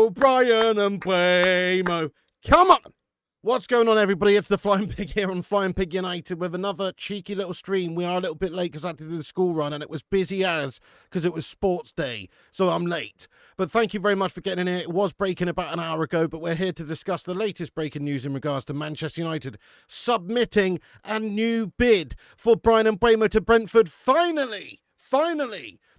for Bryan and Mbeumo. Come on! What's going on, everybody? It's the Flying Pig here on Flying Pig United with another cheeky little stream. We are a little bit late because I had to do the school run and it was busy as because it was sports day, so I'm late. But thank you very much for getting in here. It was breaking about an hour ago, but we're here to discuss the latest breaking news in regards to Manchester United submitting a new bid for Bryan and Mbeumo to Brentford. Finally!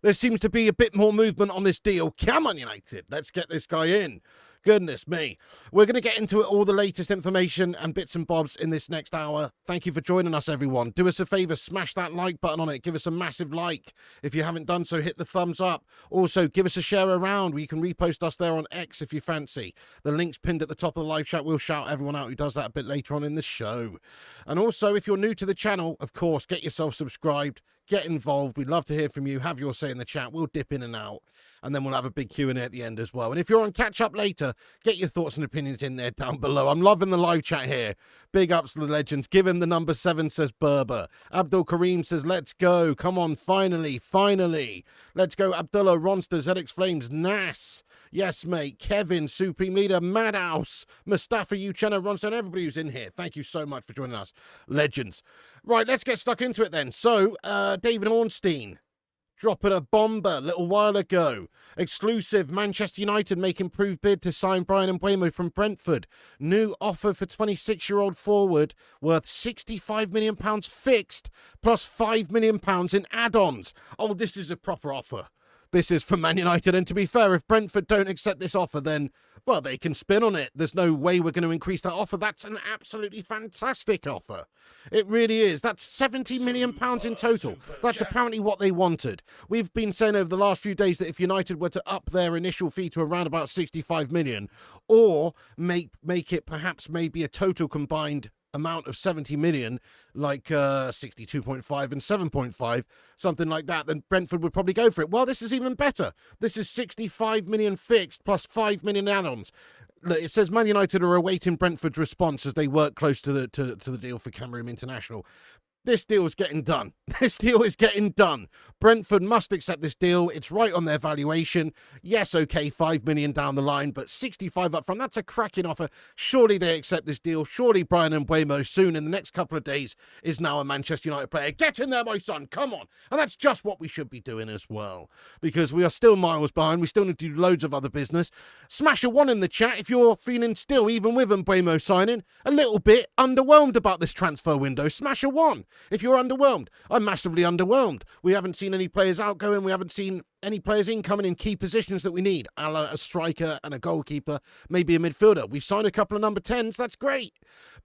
There seems to be a bit more movement on this deal. Come on, United. Let's get this guy in. Goodness me. We're going to get into all the latest information and bits and bobs in this next hour. Thank you for joining us, everyone. Do us a favour, smash that like button on it. Give us a massive like. If you haven't done so, hit the thumbs up. Also, give us a share around. You can repost us there on X if you fancy. The link's pinned at the top of the live chat. We'll shout everyone out who does that a bit later on in the show. And also, if you're new to the channel, of course, get yourself subscribed. Get involved. We'd love to hear from you. Have your say in the chat. We'll dip in and out. And then we'll have a big Q&A at the end as well. And if you're on catch-up later, get your thoughts and opinions in there down below. I'm loving the live chat here. Big ups to the legends. Give him the number 7, says Berber. Abdul Kareem says, let's go. Come on, finally. Let's go, Abdullah, Ronster, ZX Flames, Nas. Yes, mate. Kevin, Supreme Leader, Madhouse, Mustafa, Uchenna, Ronson, everybody who's in here. Thank you so much for joining us. Legends. Right, let's get stuck into it then. So, David Ornstein dropping a bomber a little while ago. Exclusive, Manchester United make improved bid to sign Bryan and Mbeumo from Brentford. New offer for 26-year-old forward worth £65 million fixed plus £5 million in add-ons. Oh, this is a proper offer. This is for Man United, and to be fair, if Brentford don't accept this offer, then, well, they can spin on it. There's no way we're going to increase that offer. That's an absolutely fantastic offer. It really is. That's £70 million in total. That's apparently what they wanted. We've been saying over the last few days that if United were to up their initial fee to around about 65 million, or make it perhaps maybe a total combined amount of 70 million, like 62.5 and 7.5, something like that, then Brentford would probably go for it. Well, this is even better. This is 65 million fixed plus 5 million add-ons. It says Man United are awaiting Brentford's response as they work close to the deal for Cameroon International. This deal is getting done. This deal is getting done. Brentford must accept this deal. It's right on their valuation. Yes, okay, 5 million down the line, but 65 up front. That's a cracking offer. Surely they accept this deal. Surely Bryan and Mbeumo soon, in the next couple of days, is now a Manchester United player. Get in there, my son. Come on. And that's just what we should be doing as well, because we are still miles behind. We still need to do loads of other business. Smash a 1 in the chat if you're feeling still, even with Mbeumo signing, a little bit underwhelmed about this transfer window. Smash a 1. If you're underwhelmed. I'm massively underwhelmed. We haven't seen any players outgoing. We haven't seen any players incoming in key positions that we need. A striker and a goalkeeper, maybe a midfielder. We've signed a couple of number 10s. That's great.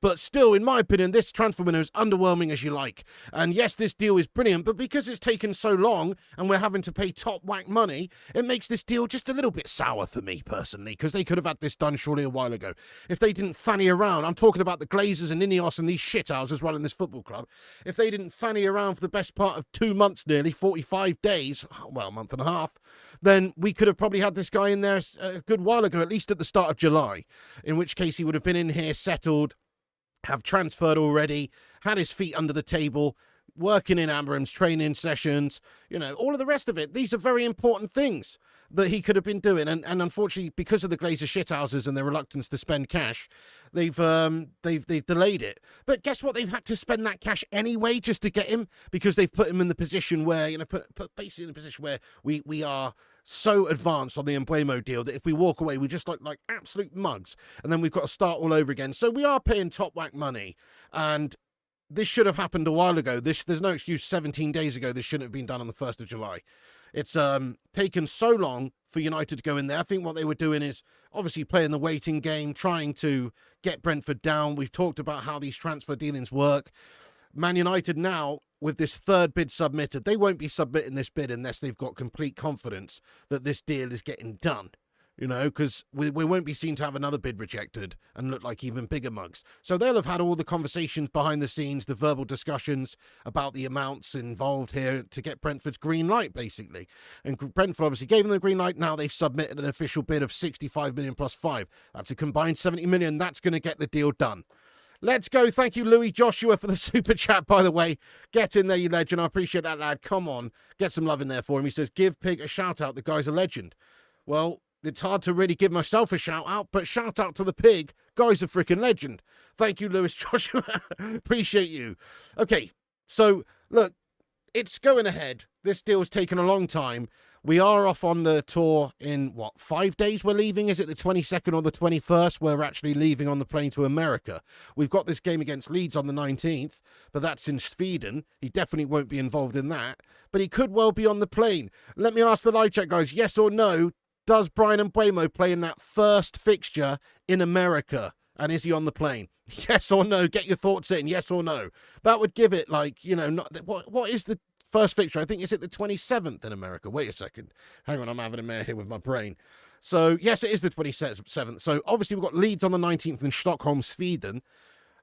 But still, in my opinion, this transfer window is underwhelming as you like. And yes, this deal is brilliant, but because it's taken so long and we're having to pay top whack money, it makes this deal just a little bit sour for me personally, because they could have had this done surely a while ago. If they didn't fanny around, I'm talking about the Glazers and Ineos and these shithouses running this football club. If they didn't fanny around for the best part of 2 months nearly, 45 days, well, a month and a half, then we could have probably had this guy in there a good while ago, at least at the start of July, in which case he would have been in here, settled, have transferred already, had his feet under the table, working in Amram's training sessions, you know, all of the rest of it. These are very important things that he could have been doing. And unfortunately, because of the Glazer shithouses and their reluctance to spend cash, they've delayed it. But guess what? They've had to spend that cash anyway just to get him, because they've put him in the position where, you know, put basically in a position where we are so advanced on the Mbeumo deal that if we walk away, we just look like absolute mugs. And then we've got to start all over again. So we are paying top whack money. And this should have happened a while ago. There's no excuse. 17 days ago, this shouldn't have been done on the 1st of July. It's taken so long for United to go in there. I think what they were doing is obviously playing the waiting game, trying to get Brentford down. We've talked about how these transfer dealings work. Man United now, with this third bid submitted, they won't be submitting this bid unless they've got complete confidence that this deal is getting done. You know, because we won't be seen to have another bid rejected and look like even bigger mugs. So they'll have had all the conversations behind the scenes, the verbal discussions about the amounts involved here to get Brentford's green light, basically. And Brentford obviously gave them the green light. Now they've submitted an official bid of 65 million plus 5. That's a combined 70 million. That's going to get the deal done. Let's go. Thank you, Louis Joshua, for the super chat, by the way. Get in there, you legend. I appreciate that, lad. Come on. Get some love in there for him. He says, give Pig a shout out. The guy's a legend. Well, it's hard to really give myself a shout out, but shout out to the pig. Guy's a freaking legend. Thank you, Lewis Joshua. Appreciate you. Okay, so look, it's going ahead. This deal's taken a long time. We are off on the tour in, 5 days we're leaving? Is it the 22nd or the 21st? We're actually leaving on the plane to America. We've got this game against Leeds on the 19th, but that's in Sweden. He definitely won't be involved in that, but he could well be on the plane. Let me ask the live chat, guys, yes or no, does Bryan Mbeumo play in that first fixture in America? And is he on the plane? Yes or no? Get your thoughts in, yes or no? That would give it, what is the first fixture? I think is it the 27th in America. Wait a second. Hang on, I'm having a mare here with my brain. So, yes, it is the 27th. So, obviously, we've got Leeds on the 19th in Stockholm, Sweden.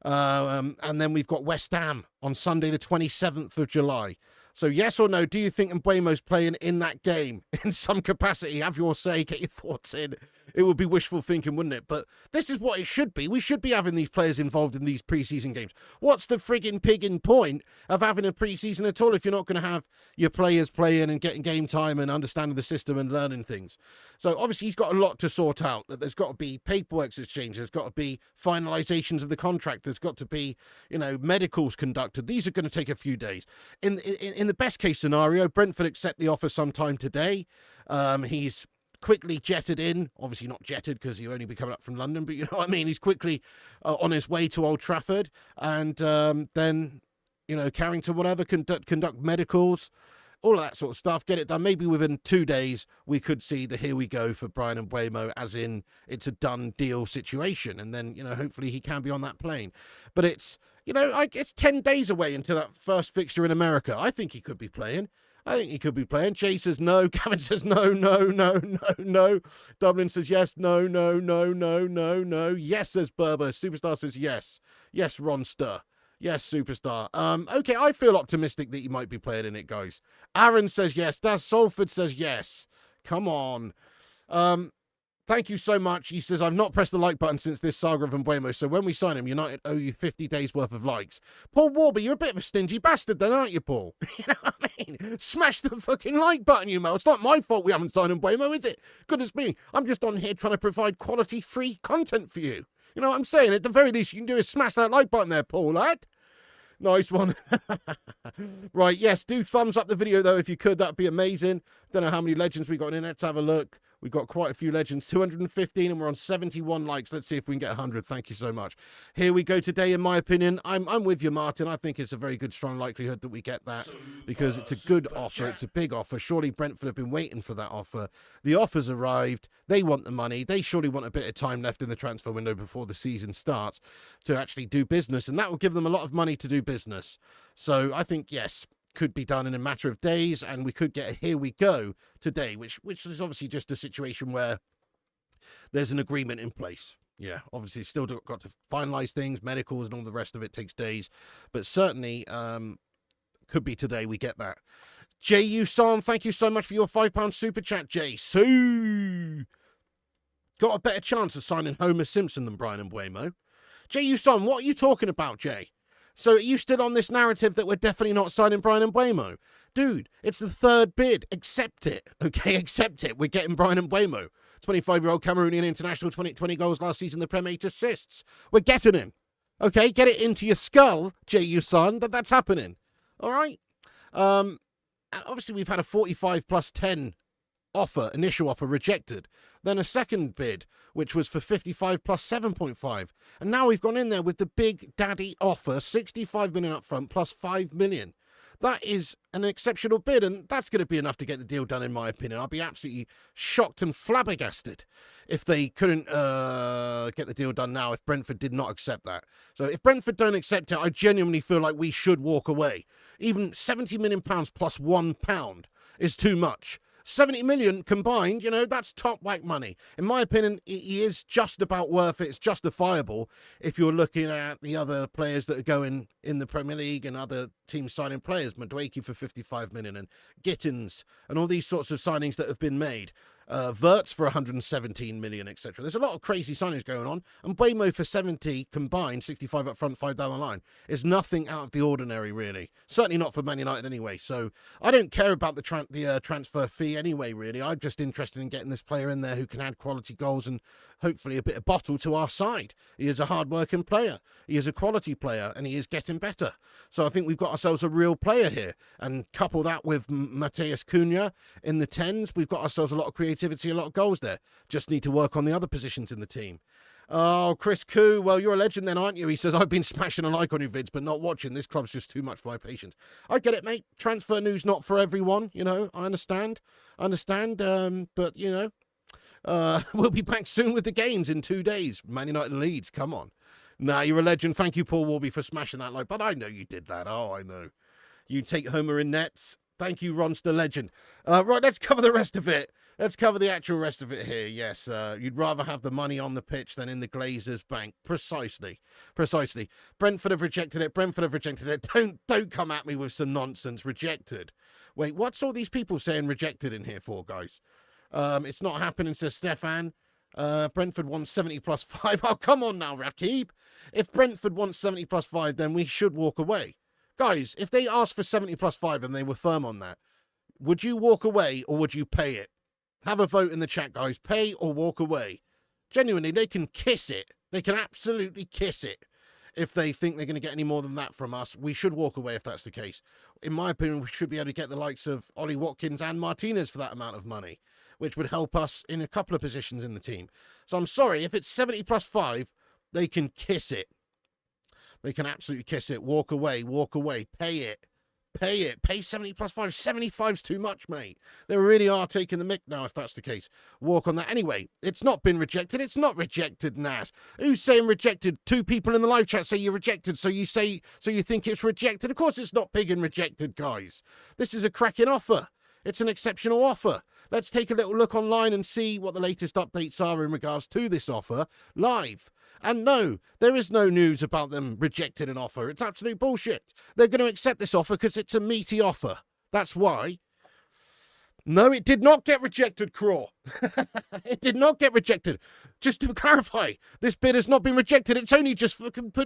And then we've got West Ham on Sunday, the 27th of July. So, yes or no, do you think Mbeumo's playing in that game in some capacity? Have your say, get your thoughts in. It would be wishful thinking, wouldn't it? But this is what it should be. We should be having these players involved in these preseason games. What's the frigging pigging point of having a preseason at all if you're not going to have your players playing and getting game time and understanding the system and learning things? So obviously he's got a lot to sort out. There's got to be paperwork exchange. There's got to be finalizations of the contract. There's got to be, medicals conducted. These are going to take a few days. In the best case scenario, Brentford accept the offer sometime today. He's quickly jetted in, obviously not jetted because he'll only be coming up from London, but you know what I mean, he's quickly on his way to Old Trafford, and then Carrington, whatever, conduct medicals, all of that sort of stuff, get it done. Maybe within 2 days we could see the here we go for Bryan Mbeumo, as in it's a done deal situation, and then hopefully he can be on that plane. But it's it's 10 days away until that first fixture in America. I think he could be playing. Jay says no. Gavin says no. Dublin says yes. No. Yes, says Berber. Superstar says yes. Yes, Ronster. Yes, Superstar. Okay, I feel optimistic that he might be playing in it, guys. Aaron says yes. Daz Salford says yes. Come on. Thank you so much. He says, I've not pressed the like button since this saga of Mbeumo, so when we sign him, United owe you 50 days worth of likes. Paul Warby, you're a bit of a stingy bastard then, aren't you, Paul? You know what I mean? Smash the fucking like button, you Mel. It's not my fault we haven't signed Mbeumo, is it? Goodness me. I'm just on here trying to provide quality free content for you. You know what I'm saying? At the very least, you can do is smash that like button there, Paul, lad. Nice one. Right, yes, do thumbs up the video, though, if you could. That'd be amazing. Don't know how many legends we got in. Let's have a look. We've got quite a few legends, 215, and we're on 71 likes. Let's see if we can get 100. Thank you so much. Here we go today, in my opinion. I'm with you, Martin. I think it's a very good, strong likelihood that we get that because it's a good offer. It's a big offer. Surely Brentford have been waiting for that offer. The offer's arrived. They want the money. They surely want a bit of time left in the transfer window before the season starts to actually do business, and that will give them a lot of money to do business. So I think, yes, could be done in a matter of days, and we could get a here we go today, which is obviously just a situation where there's an agreement in place. Yeah, obviously still got to finalize things, medicals and all the rest of it takes days, but certainly could be today we get that. J.U. Sam, thank you so much for your £5 super chat, Jay. Sue! Got a better chance of signing Homer Simpson than Bryan Mbeumo. J.U. Sam, what are you talking about, Jay? So are you still on this narrative that we're definitely not signing Bryan Mbeumo? Dude, it's the third bid. Accept it. Okay, accept it. We're getting Bryan Mbeumo. 25-year-old Cameroonian international, 20 goals last season, the Prem 8 assists. We're getting him. Okay, get it into your skull, J.U. son, that's happening. All right? And obviously we've had a 45 plus 10 initial offer rejected. Then a second bid, which was for 55 plus 7.5. And now we've gone in there with the big daddy offer, 65 million up front plus 5 million. That is an exceptional bid, and that's going to be enough to get the deal done, in my opinion. I'd be absolutely shocked and flabbergasted if they couldn't get the deal done now, if Brentford did not accept that. So if Brentford don't accept it, I genuinely feel like we should walk away. Even £70 million plus £1 is too much. 70 million combined, that's top whack money. In my opinion, he is just about worth it. It's justifiable if you're looking at the other players that are going in the Premier League and other teams signing players. Madueke for 55 million and Gittins and all these sorts of signings that have been made. Wirtz for 117 million, etc. There's a lot of crazy signings going on, and Mbeumo for 70 combined, 65 up front, 5 down the line, is nothing out of the ordinary, really. Certainly not for Man United anyway. So I don't care about the transfer fee anyway, really. I'm just interested in getting this player in there who can add quality goals and hopefully a bit of bottle to our side. He is a hard-working player. He is a quality player, and he is getting better. So I think we've got ourselves a real player here. And couple that with Matheus Cunha in the 10s, we've got ourselves a lot of creativity, a lot of goals there. Just need to work on the other positions in the team. Oh, Chris Koo, well, you're a legend then, aren't you? He says, I've been smashing a like on your vids, but not watching. This club's just too much for my patience. I get it, mate. Transfer news not for everyone, you know. I understand. But, you know, we'll be back soon with the games in 2 days. Man United Leeds, come on. Nah, you're a legend. Thank you, Paul Warby, for smashing that like. But I know you did that. Oh, I know. You take Homer in nets. Thank you, Ronster Legend. Right, let's cover the rest of it. Let's cover the actual rest of it here. Yes, you'd rather have the money on the pitch than in the Glazers' bank. Precisely. Brentford have rejected it. Don't come at me with some nonsense. Rejected. Wait, what's all these people saying rejected in here for, guys? It's not happening, says Stefan. Brentford wants 70 plus 5. Oh, come on now, Rakib. If Brentford wants 70 plus 5, then we should walk away. Guys, if they asked for 70 plus 5 and they were firm on that, would you walk away or would you pay it? Have a vote in the chat, guys. Pay or walk away. Genuinely, they can kiss it. They can absolutely kiss it. If they think they're going to get any more than that from us, we should walk away if that's the case. In my opinion, we should be able to get the likes of Ollie Watkins and Martinez for that amount of money, which would help us in a couple of positions in the team. So I'm sorry, if it's 70 plus 5, they can kiss it. They can absolutely kiss it. Walk away. Pay it. Pay 70 plus 5. 75's too much, mate. They really are taking the mick now, if that's the case. Walk on that. Anyway, it's not been rejected. It's not rejected, Nas. Who's saying rejected? 2 people in the live chat say you're rejected, so you think it's rejected. Of course it's not big and rejected, guys. This is a cracking offer. It's an exceptional offer. Let's take a little look online and see what the latest updates are in regards to this offer live. And no, there is no news about them rejecting an offer. It's absolute bullshit. They're going to accept this offer because it's a meaty offer. That's why. No, it did not get rejected, Craw. It did not get rejected. Just to clarify, this bid has not been rejected. It's only just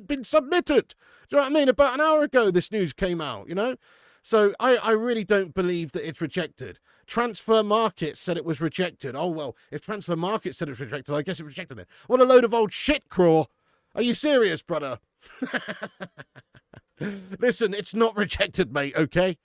been submitted. Do you know what I mean? About an hour ago, this news came out, you know? So I really don't believe that it's rejected. Transfer Market said it was rejected. Oh, well, if Transfer Market said it's rejected, I guess it rejected it. What a load of old shit, Craw. Are you serious, brother? Listen, it's not rejected, mate, okay?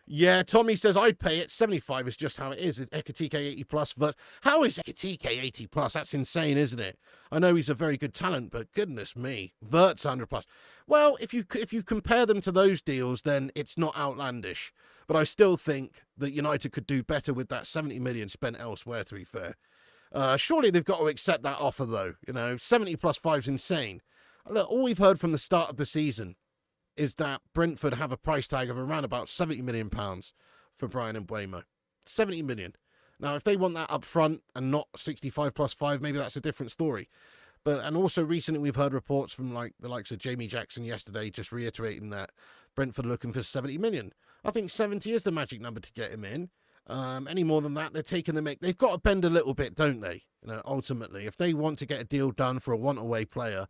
Yeah, Tommy says, I'd pay it. 75 is just how it is. It's Ekatike 80 plus, but how is Ekatike 80 plus? That's insane, isn't it? I know he's a very good talent, but goodness me. Wirtz 100 plus. Well, if you compare them to those deals, then it's not outlandish. But I still think that United could do better with that 70 million spent elsewhere, to be fair. Surely they've got to accept that offer, though. You know, 70 plus 5 is insane. Look, all we've heard from the start of the season is that Brentford have a price tag of around about £70 million for Bryan and Mbeumo. 70 million. Now, if they want that up front and not 65 plus 5, maybe that's a different story. And also recently we've heard reports from the likes of Jamie Jackson yesterday just reiterating that Brentford are looking for 70 million. I think 70 is the magic number to get him in. Any more than that, they're taking the mick. They've got to bend a little bit, don't they? You know, ultimately, if they want to get a deal done for a want-away player,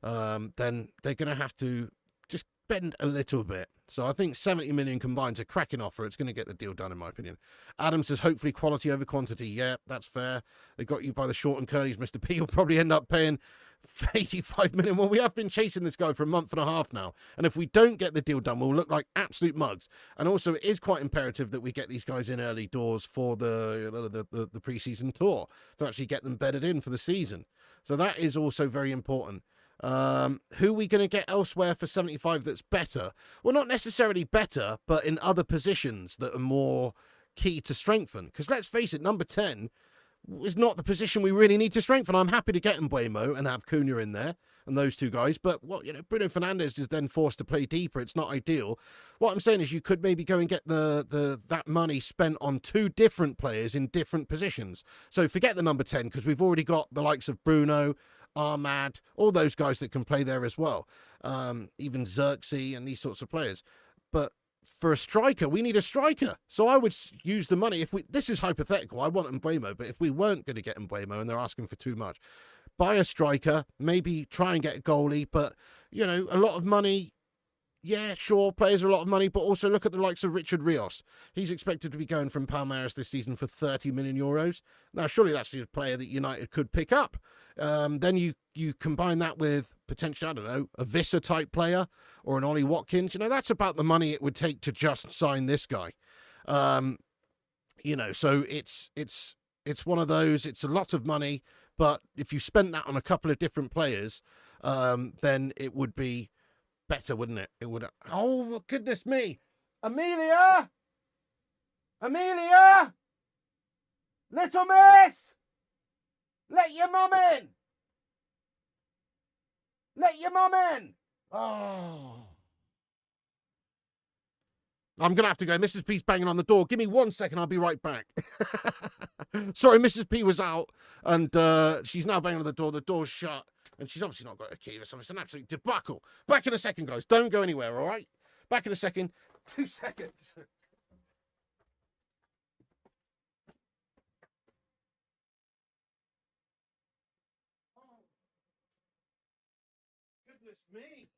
then they're going to have to just bend a little bit. So I think 70 million combined is a cracking offer. It's going to get the deal done, in my opinion. Adam says, hopefully quality over quantity. Yeah, that's fair. They got you by the short and curlies, Mr. P. You'll probably end up paying 85 million. Well, we have been chasing this guy for a month and a half now. And if we don't get the deal done, we'll look like absolute mugs. And also, it is quite imperative that we get these guys in early doors for the preseason tour to actually get them bedded in for the season. So that is also very important. Who are we going to get elsewhere for 75 that's better? Well, not necessarily better, but in other positions that are more key to strengthen. Because let's face it, number 10 is not the position we really need to strengthen. I'm happy to get Mbeumo and have Cunha in there and those two guys, but Bruno Fernandes is then forced to play deeper. It's not ideal. What I'm saying is you could maybe go and get that money spent on 2 different players in different positions. So forget the number 10 because we've already got the likes of Bruno, Ahmad, all those guys that can play there as well. Even Xerxes and these sorts of players. But for a striker. We need a striker. So I would use the money. This is hypothetical. I want Mbeumo, but if we weren't going to get Mbeumo and they're asking for too much, buy a striker, maybe try and get a goalie, but, you know, a lot of money. Yeah, sure, players are a lot of money, but also look at the likes of Richard Rios. He's expected to be going from Palmeiras this season for 30 million euros. Now, surely that's a player that United could pick up. Then you combine that with potentially, I don't know, a Wissa type player or an Ollie Watkins. You know, that's about the money it would take to just sign this guy. You know, so it's one of those. It's a lot of money, but if you spent that on a couple of different players, then it would be better, wouldn't it? It would. Oh, goodness me. Amelia! Amelia! Little miss! Let your mum in! Let your mum in! Oh. I'm going to have to go. Mrs. P's banging on the door. Give me 1 second. I'll be right back. Sorry, Mrs. P was out and she's now banging on the door. The door's shut. And she's obviously not got a key or something. It's an absolute debacle. Back in a second, guys. Don't go anywhere, all right? Back in a second. 2 seconds. Oh, goodness me.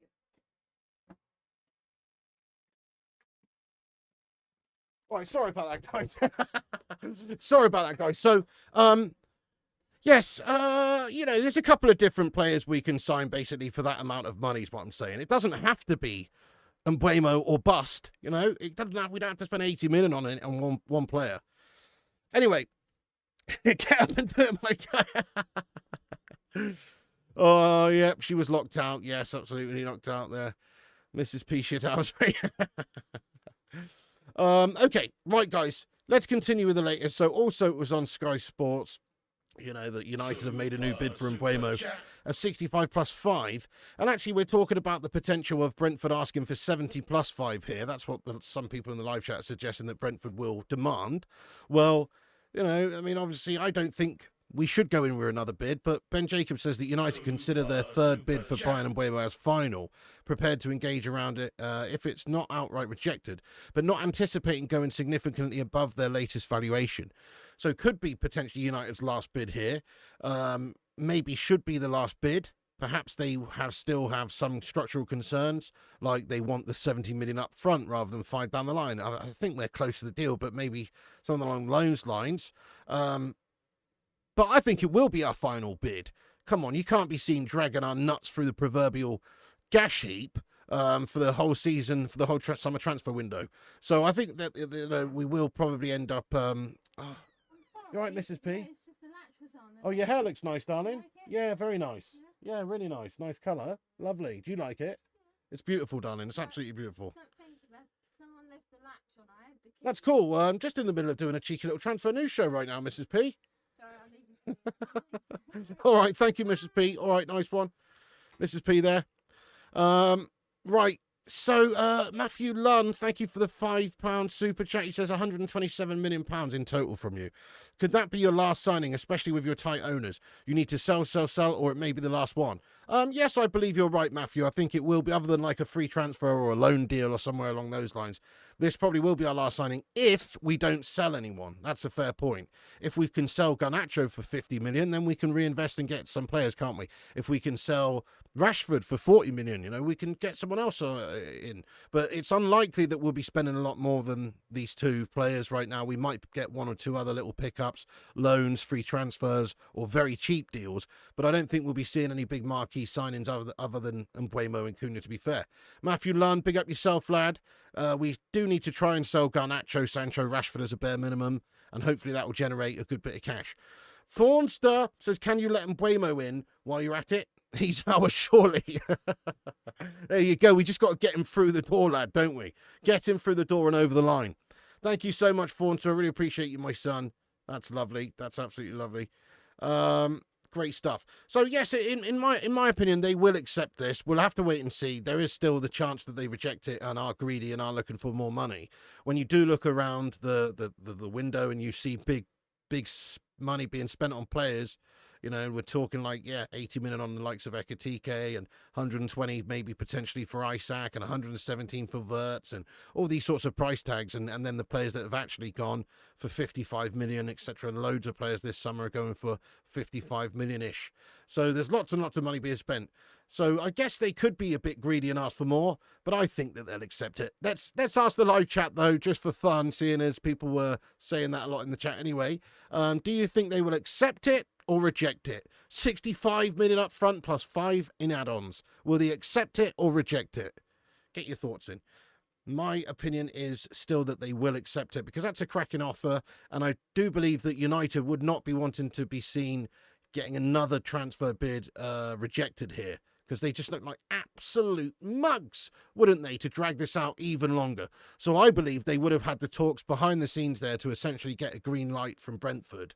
All right, sorry about that, guys. Sorry about that, guys. So, yes, you know, there's a couple of different players we can sign basically for that amount of money is what I'm saying. It doesn't have to be Mbeumo or bust, you know. It doesn't have, we don't have to spend 80 million on it on one player. Anyway, get up and do it, my guy. Oh, yep, she was locked out. Yes, absolutely knocked out there. Mrs. P shit house. Okay, right, guys. Let's continue with the latest. So also it was on Sky Sports. You know, that United have made a new bid for Mbeumo of 65 plus 5. And actually, we're talking about the potential of Brentford asking for 70 plus 5 here. That's what some people in the live chat are suggesting that Brentford will demand. Well, you know, I mean, obviously, I don't think we should go in with another bid, but Ben Jacobs says that United consider their third bid for Bryan Mbeumo as final, prepared to engage around it if it's not outright rejected, but not anticipating going significantly above their latest valuation. So could be potentially United's last bid here. Maybe should be the last bid. Perhaps they still have some structural concerns, like they want the 70 million up front rather than 5 down the line. I think they're close to the deal, but maybe something along those lines. But I think it will be our final bid. Come on, you can't be seen dragging our nuts through the proverbial gash heap for the whole season, for the whole summer transfer window. So I think that we will probably end up... You all right, Mrs. P? It's just the latch was on. Oh, your hair looks nice, darling. Like Yeah, very nice. Yeah, really nice. Nice colour. Lovely. Do you like it? It's beautiful, darling. It's absolutely beautiful. Someone left the latch on. I had the key. That's cool. I'm just in the middle of doing a cheeky little transfer news show right now, Mrs. P. Sorry, I'll leave you. All right, thank you, Mrs. P. All right, nice one. Mrs. P there. Right. So, Matthew Lunn, thank you for the £5 super chat. He says £127 million in total from you. Could that be your last signing, especially with your tight owners? You need to sell, or it may be the last one. Yes, I believe you're right, Matthew. I think it will be, other than like a free transfer or a loan deal or somewhere along those lines. This probably will be our last signing if we don't sell anyone. That's a fair point. If we can sell Garnacho for 50 million, then we can reinvest and get some players, can't we? If we can sell Rashford for 40 million, you know, we can get someone else in. But it's unlikely that we'll be spending a lot more than these two players right now. We might get one or two other little pickups, loans, free transfers, or very cheap deals. But I don't think we'll be seeing any big marquee signings other than Mbeumo and Cunha, to be fair. Matthew Lunn, big up yourself, lad. We do need to try and sell Garnacho, Sancho, Rashford as a bare minimum, and hopefully that will generate a good bit of cash. Thornster says, can you let Mbeumo in while you're at it? He's ours, surely. There you go. We just got to get him through the door, lad, don't we? Get him through the door and over the line. Thank you so much, Thornster. I really appreciate you, my son. That's lovely. That's absolutely lovely. Great stuff. So yes, in my opinion, they will accept this. We'll have to wait and see. There is still the chance that they reject it and are greedy and are looking for more money. When you do look around the window and you see big money being spent on players, You know, we're talking like, 80 million on the likes of Ekitike and 120 maybe potentially for Isaac and 117 for Wirtz and all these sorts of price tags. And then the players that have actually gone for 55 million, etc. Loads of players this summer are going for 55 million-ish. So there's lots and lots of money being spent. So I guess they could be a bit greedy and ask for more, but I think that they'll accept it. Let's ask the live chat, though, just for fun, seeing as people were saying that a lot in the chat anyway. Do you think they will accept it or reject it? 65 million up front plus 5 in add-ons. Will they accept it or reject it? Get your thoughts in. My opinion is still that they will accept it because that's a cracking offer, and I do believe that United would not be wanting to be seen getting another transfer bid rejected here, because they just look like absolute mugs, wouldn't they, to drag this out even longer. So I believe they would have had the talks behind the scenes there to essentially get a green light from Brentford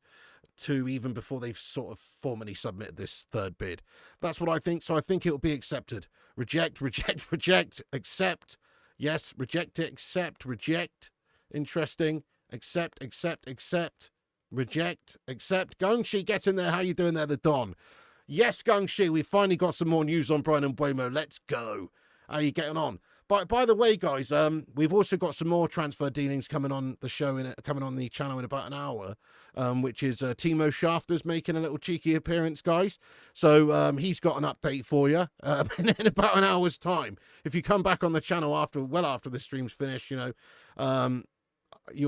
to even before they've sort of formally submitted this third bid. That's what I think. So I think it will be accepted. Reject, reject, reject, accept. Yes, reject it, accept, reject. Interesting. Accept, accept, accept. Reject, accept. Gungshi, get in there. How you doing there, the Don? Yes, Gungshi, we finally got some more news on Bryan and Mbeumo. Let's go. How are you getting on? By the way, guys, we've also got some more transfer dealings coming on the show, coming on the channel in about an hour, which is Timo Schafter's making a little cheeky appearance, guys. So he's got an update for you in about an hour's time. If you come back on the channel after the stream's finished, you'll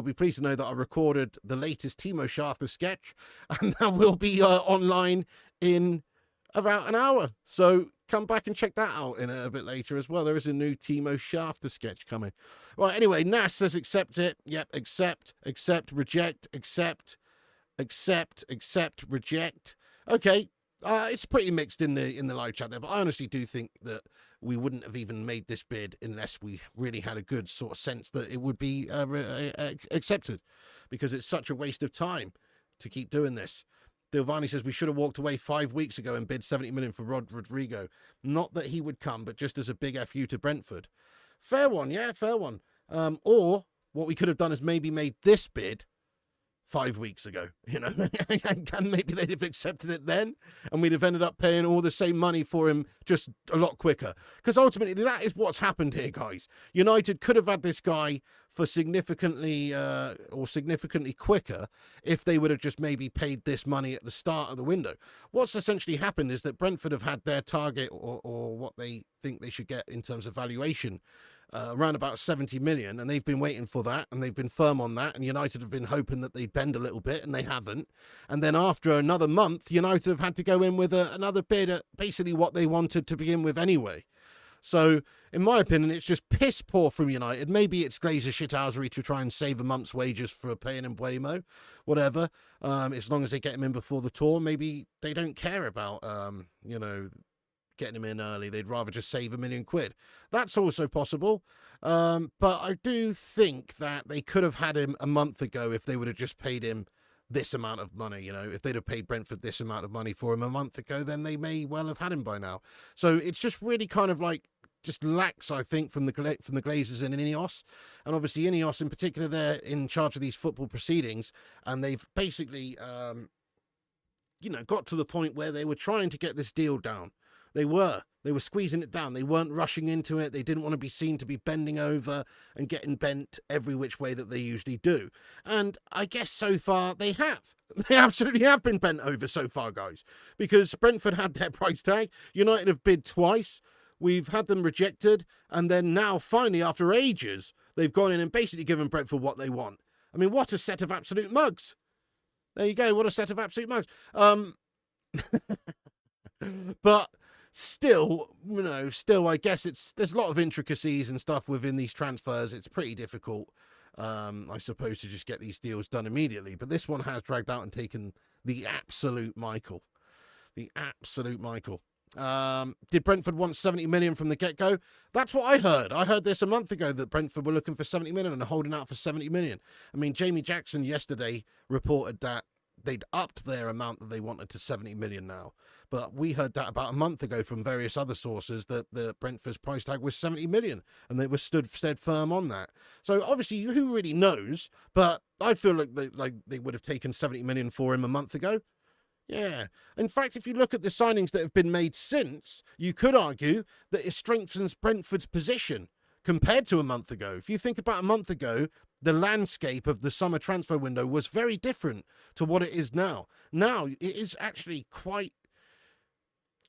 be pleased to know that I recorded the latest Timo Schafter sketch, and that will be online in about an hour. So come back and check that out in a bit later as well. There is a new Timo Schafter sketch coming. Right, anyway, Nas says accept it. Yep, accept, reject, accept, reject. Okay, it's pretty mixed in the live chat there, but I honestly do think that we wouldn't have even made this bid unless we really had a good sort of sense that it would be accepted, because it's such a waste of time to keep doing this. Dilvani says we should have walked away 5 weeks ago and bid 70 million for Rodrigo. Not that he would come, but just as a big FU to Brentford. Fair one, yeah, fair one. Or what we could have done is maybe made this bid 5 weeks ago, and maybe they'd have accepted it then, and we'd have ended up paying all the same money for him just a lot quicker. Because ultimately, that is what's happened here, guys. United could have had this guy for significantly quicker if they would have just maybe paid this money at the start of the window. What's essentially happened is that Brentford have had their target or what they think they should get in terms of valuation around about 70 million, and they've been waiting for that, and they've been firm on that, and United have been hoping that they'd bend a little bit, and they haven't. And then after another month, United have had to go in with another bid at basically what they wanted to begin with anyway. So, in my opinion, it's just piss poor from United. Maybe it's Glazer shithousery to try and save a month's wages for paying Mbeumo, whatever. As long as they get him in before the tour, maybe they don't care about, getting him in early. They'd rather just save £1 million. That's also possible. But I do think that they could have had him a month ago if they would have just paid him this amount of money. If they'd have paid Brentford this amount of money for him a month ago, then they may well have had him by now. So it's just really kind of like just lax, I think, from the Glazers and Ineos. And obviously Ineos in particular, they're in charge of these football proceedings, and they've basically got to the point where they were trying to get this deal down. They were squeezing it down. They weren't rushing into it. They didn't want to be seen to be bending over and getting bent every which way that they usually do. And I guess so far they have. They absolutely have been bent over so far, guys, because Brentford had their price tag. United have bid twice. We've had them rejected. And then now, finally, after ages, they've gone in and basically given Brentford what they want. I mean, what a set of absolute mugs. There you go. What a set of absolute mugs. But still, I guess there's a lot of intricacies and stuff within these transfers. It's pretty difficult, I suppose, to just get these deals done immediately. But this one has dragged out and taken the absolute Michael. The absolute Michael. Did Brentford want 70 million from the get-go? That's what I heard. I heard this a month ago, that Brentford were looking for 70 million and holding out for 70 million. I mean, Jamie Jackson yesterday reported that they'd upped their amount that they wanted to 70 million now. But we heard that about a month ago from various other sources, that the Brentford's price tag was 70 million, and they were stood firm on that. So obviously, who really knows? But I feel like they would have taken 70 million for him a month ago. Yeah. In fact, if you look at the signings that have been made since, you could argue that it strengthens Brentford's position compared to a month ago. If you think about a month ago, the landscape of the summer transfer window was very different to what it is now. Now, it is actually quite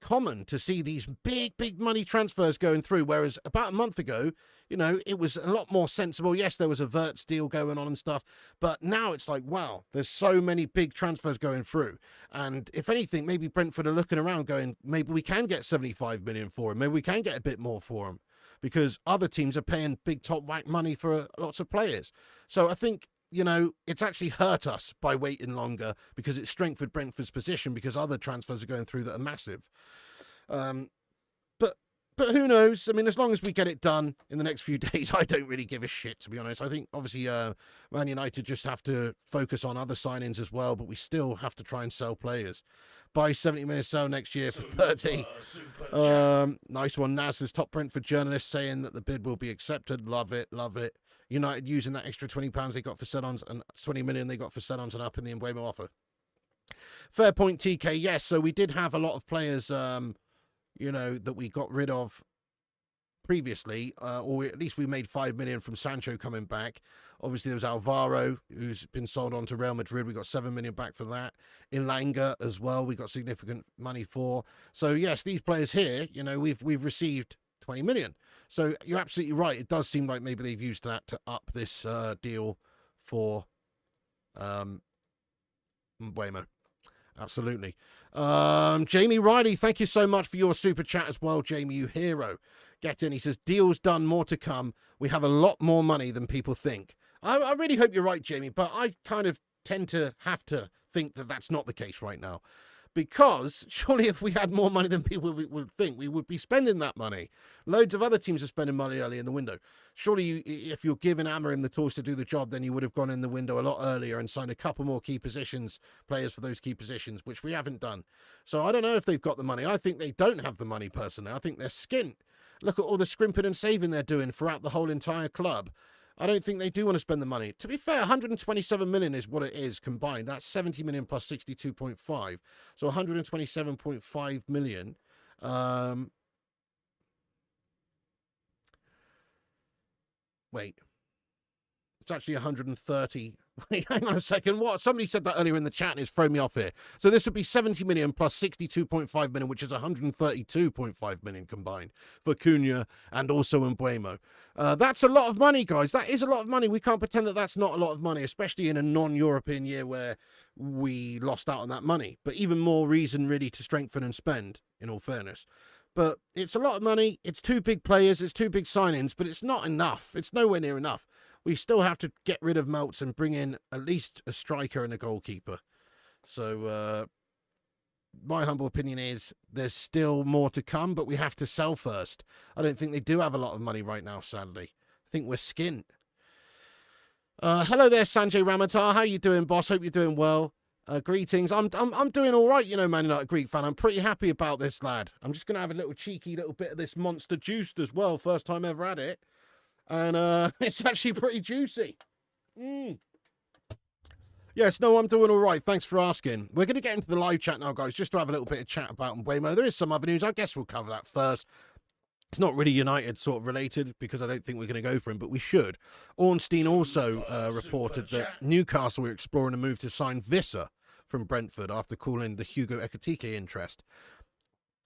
common to see these big money transfers going through, whereas about a month ago, you know, it was a lot more sensible. Yes, there was a Wirtz deal going on and stuff, but now it's like, wow, there's so many big transfers going through. And if anything, maybe Brentford are looking around going, maybe we can get 75 million for him. Maybe we can get a bit more for him, because other teams are paying big top whack money for lots of players. So I think, you know, it's actually hurt us by waiting longer, because it strengthened Brentford's position, because other transfers are going through that are massive. But who knows? I mean, as long as we get it done in the next few days, I don't really give a shit, to be honest. I think, obviously, Man United just have to focus on other signings as well, but we still have to try and sell players. Buy 70 million, sell next year for 30. Nice one. Naz's top Brentford journalist saying that the bid will be accepted. Love it, love it. United using that extra £20 they got for Sedons and 20 million they got for Sedons and up in the Mbeumo offer. Fair point, TK. Yes, so we did have a lot of players, you know, that we got rid of previously, or at least we made 5 million from Sancho coming back. Obviously, there was Alvaro, who's been sold on to Real Madrid. We got 7 million back for that. Ilanga as well, we got significant money for. So yes, these players here, you know, we've received 20 million. So you're absolutely right. It does seem like maybe they've used that to up this deal for Mbeumo. Absolutely. Jamie Riley, thank you so much for your super chat as well, Jamie, you hero. Get in. He says, deals done, more to come. We have a lot more money than people think. I really hope you're right, Jamie, but I kind of tend to have to think that that's not the case right now. Because surely if we had more money than people would think, we would be spending that money. Loads of other teams are spending money early in the window. Surely if you're giving Amorim the tools to do the job, then you would have gone in the window a lot earlier and signed a couple more key positions, players for those key positions, which we haven't done. So I don't know if they've got the money. I think they don't have the money personally. I think they're skint. Look at all the scrimping and saving they're doing throughout the whole entire club. I don't think they do want to spend the money. To be fair, 127 million is what it is combined. That's 70 million plus 62.5. So 127.5 million. Wait. It's actually 130. Wait, hang on a second. What? Somebody said that earlier in the chat and it's thrown me off here. So this would be 70 million plus 62.5 million, which is 132.5 million combined for Cunha and also Mbeumo. That's a lot of money, guys. That is a lot of money. We can't pretend that that's not a lot of money, especially in a non-European year where we lost out on that money. But even more reason really to strengthen and spend, in all fairness. But it's a lot of money. It's two big players. It's two big signings, but it's not enough. It's nowhere near enough. We still have to get rid of Meltz and bring in at least a striker and a goalkeeper. So my humble opinion is there's still more to come, but we have to sell first. I don't think they do have a lot of money right now, sadly. I think we're skint. Hello there, Sanjay Ramatar. How you doing, boss? Hope you're doing well. Greetings. I'm doing all right, you know, Man United Greek fan. I'm pretty happy about this, lad. I'm just going to have a little cheeky little bit of this Monster Juiced as well. First time ever had it. And it's actually pretty juicy. Yes, no, I'm doing all right. Thanks for asking. We're going to get into the live chat now, guys, just to have a little bit of chat about Mbeumo. There is some other news. I guess we'll cover that first. It's not really United sort of related because I don't think we're going to go for him, but we should. Ornstein also reported that Newcastle were exploring a move to sign Wissa from Brentford after calling the Hugo Ekitike interest.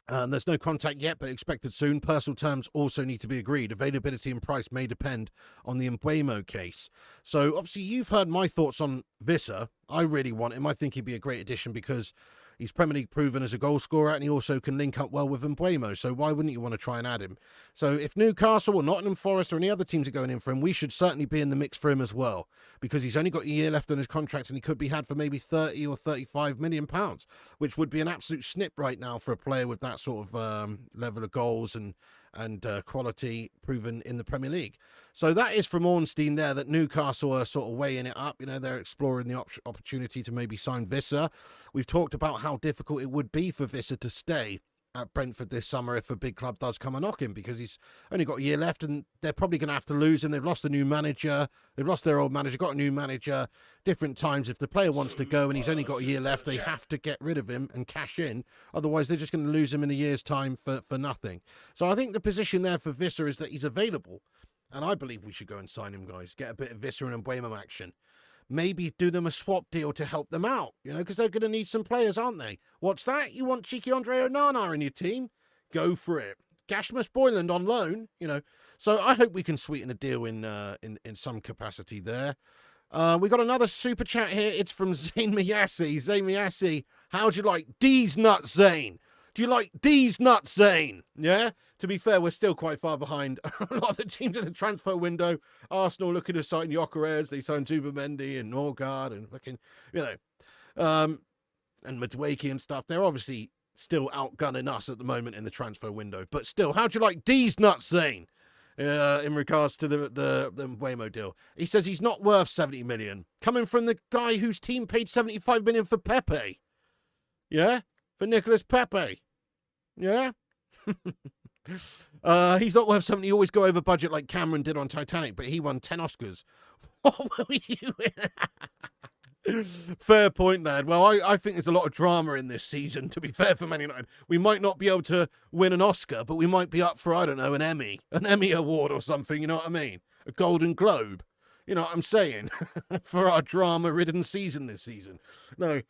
There's no contact yet, but expected soon. Personal terms also need to be agreed. Availability and price may depend on the Mbeumo case. So, obviously, you've heard my thoughts on Wissa. I really want him. I think he'd be a great addition because he's Premier League proven as a goal scorer and he also can link up well with Mbeumo. So why wouldn't you want to try and add him? So if Newcastle or Nottingham Forest or any other teams are going in for him, we should certainly be in the mix for him as well because he's only got a year left on his contract and he could be had for maybe 30 or 35 million pounds, which would be an absolute snip right now for a player with that sort of level of goals and quality proven in the Premier League. So that is from Ornstein there that Newcastle are sort of weighing it up. You know, they're exploring the opportunity to maybe sign Wissa. We've talked about how difficult it would be for Wissa to stay at Brentford this summer if a big club does come and knock him, because he's only got a year left and they're probably going to have to lose him. They've lost a new manager. They've lost their old manager, got a new manager. Different times. If the player wants to go and he's only got a year left, they have to get rid of him and cash in. Otherwise, they're just going to lose him in a year's time for nothing. So I think the position there for Wissa is that he's available. And I believe we should go and sign him, guys. Get a bit of Wissa and Mbeumo action. Maybe do them a swap deal to help them out, because they're going to need some players, aren't they? What's that? You want cheeky Andre Onana in your team? Go for it. Gashmus Boyland on loan, So I hope we can sweeten a deal in some capacity there. We got another super chat here. It's from Zayn Miyassi. Zayn Miyassi, how'd you like D's nuts, Zayn? Do you like D's nuts, Zayn? Yeah? To be fair, we're still quite far behind a lot of the teams in the transfer window. Arsenal looking to sign Gyokeres. They signed Zubimendi and Norgard and fucking, and Madueke and stuff. They're obviously still outgunning us at the moment in the transfer window. But still, how'd you like D's nuts, Zane? In regards to the Mbeumo deal. He says he's not worth 70 million. Coming from the guy whose team paid 75 million for Pepe. Yeah? For Nicolas Pepe. Yeah? He's not worth something. He always go over budget like Cameron did on Titanic, but he won 10 Oscars. What were you in? Fair point, lad. Well, I think there's a lot of drama in this season, to be fair, for Man United. We might not be able to win an Oscar, but we might be up for, I don't know, an Emmy award or something, you know what I mean? A Golden Globe. You know what I'm saying? For our drama-ridden season this season. No,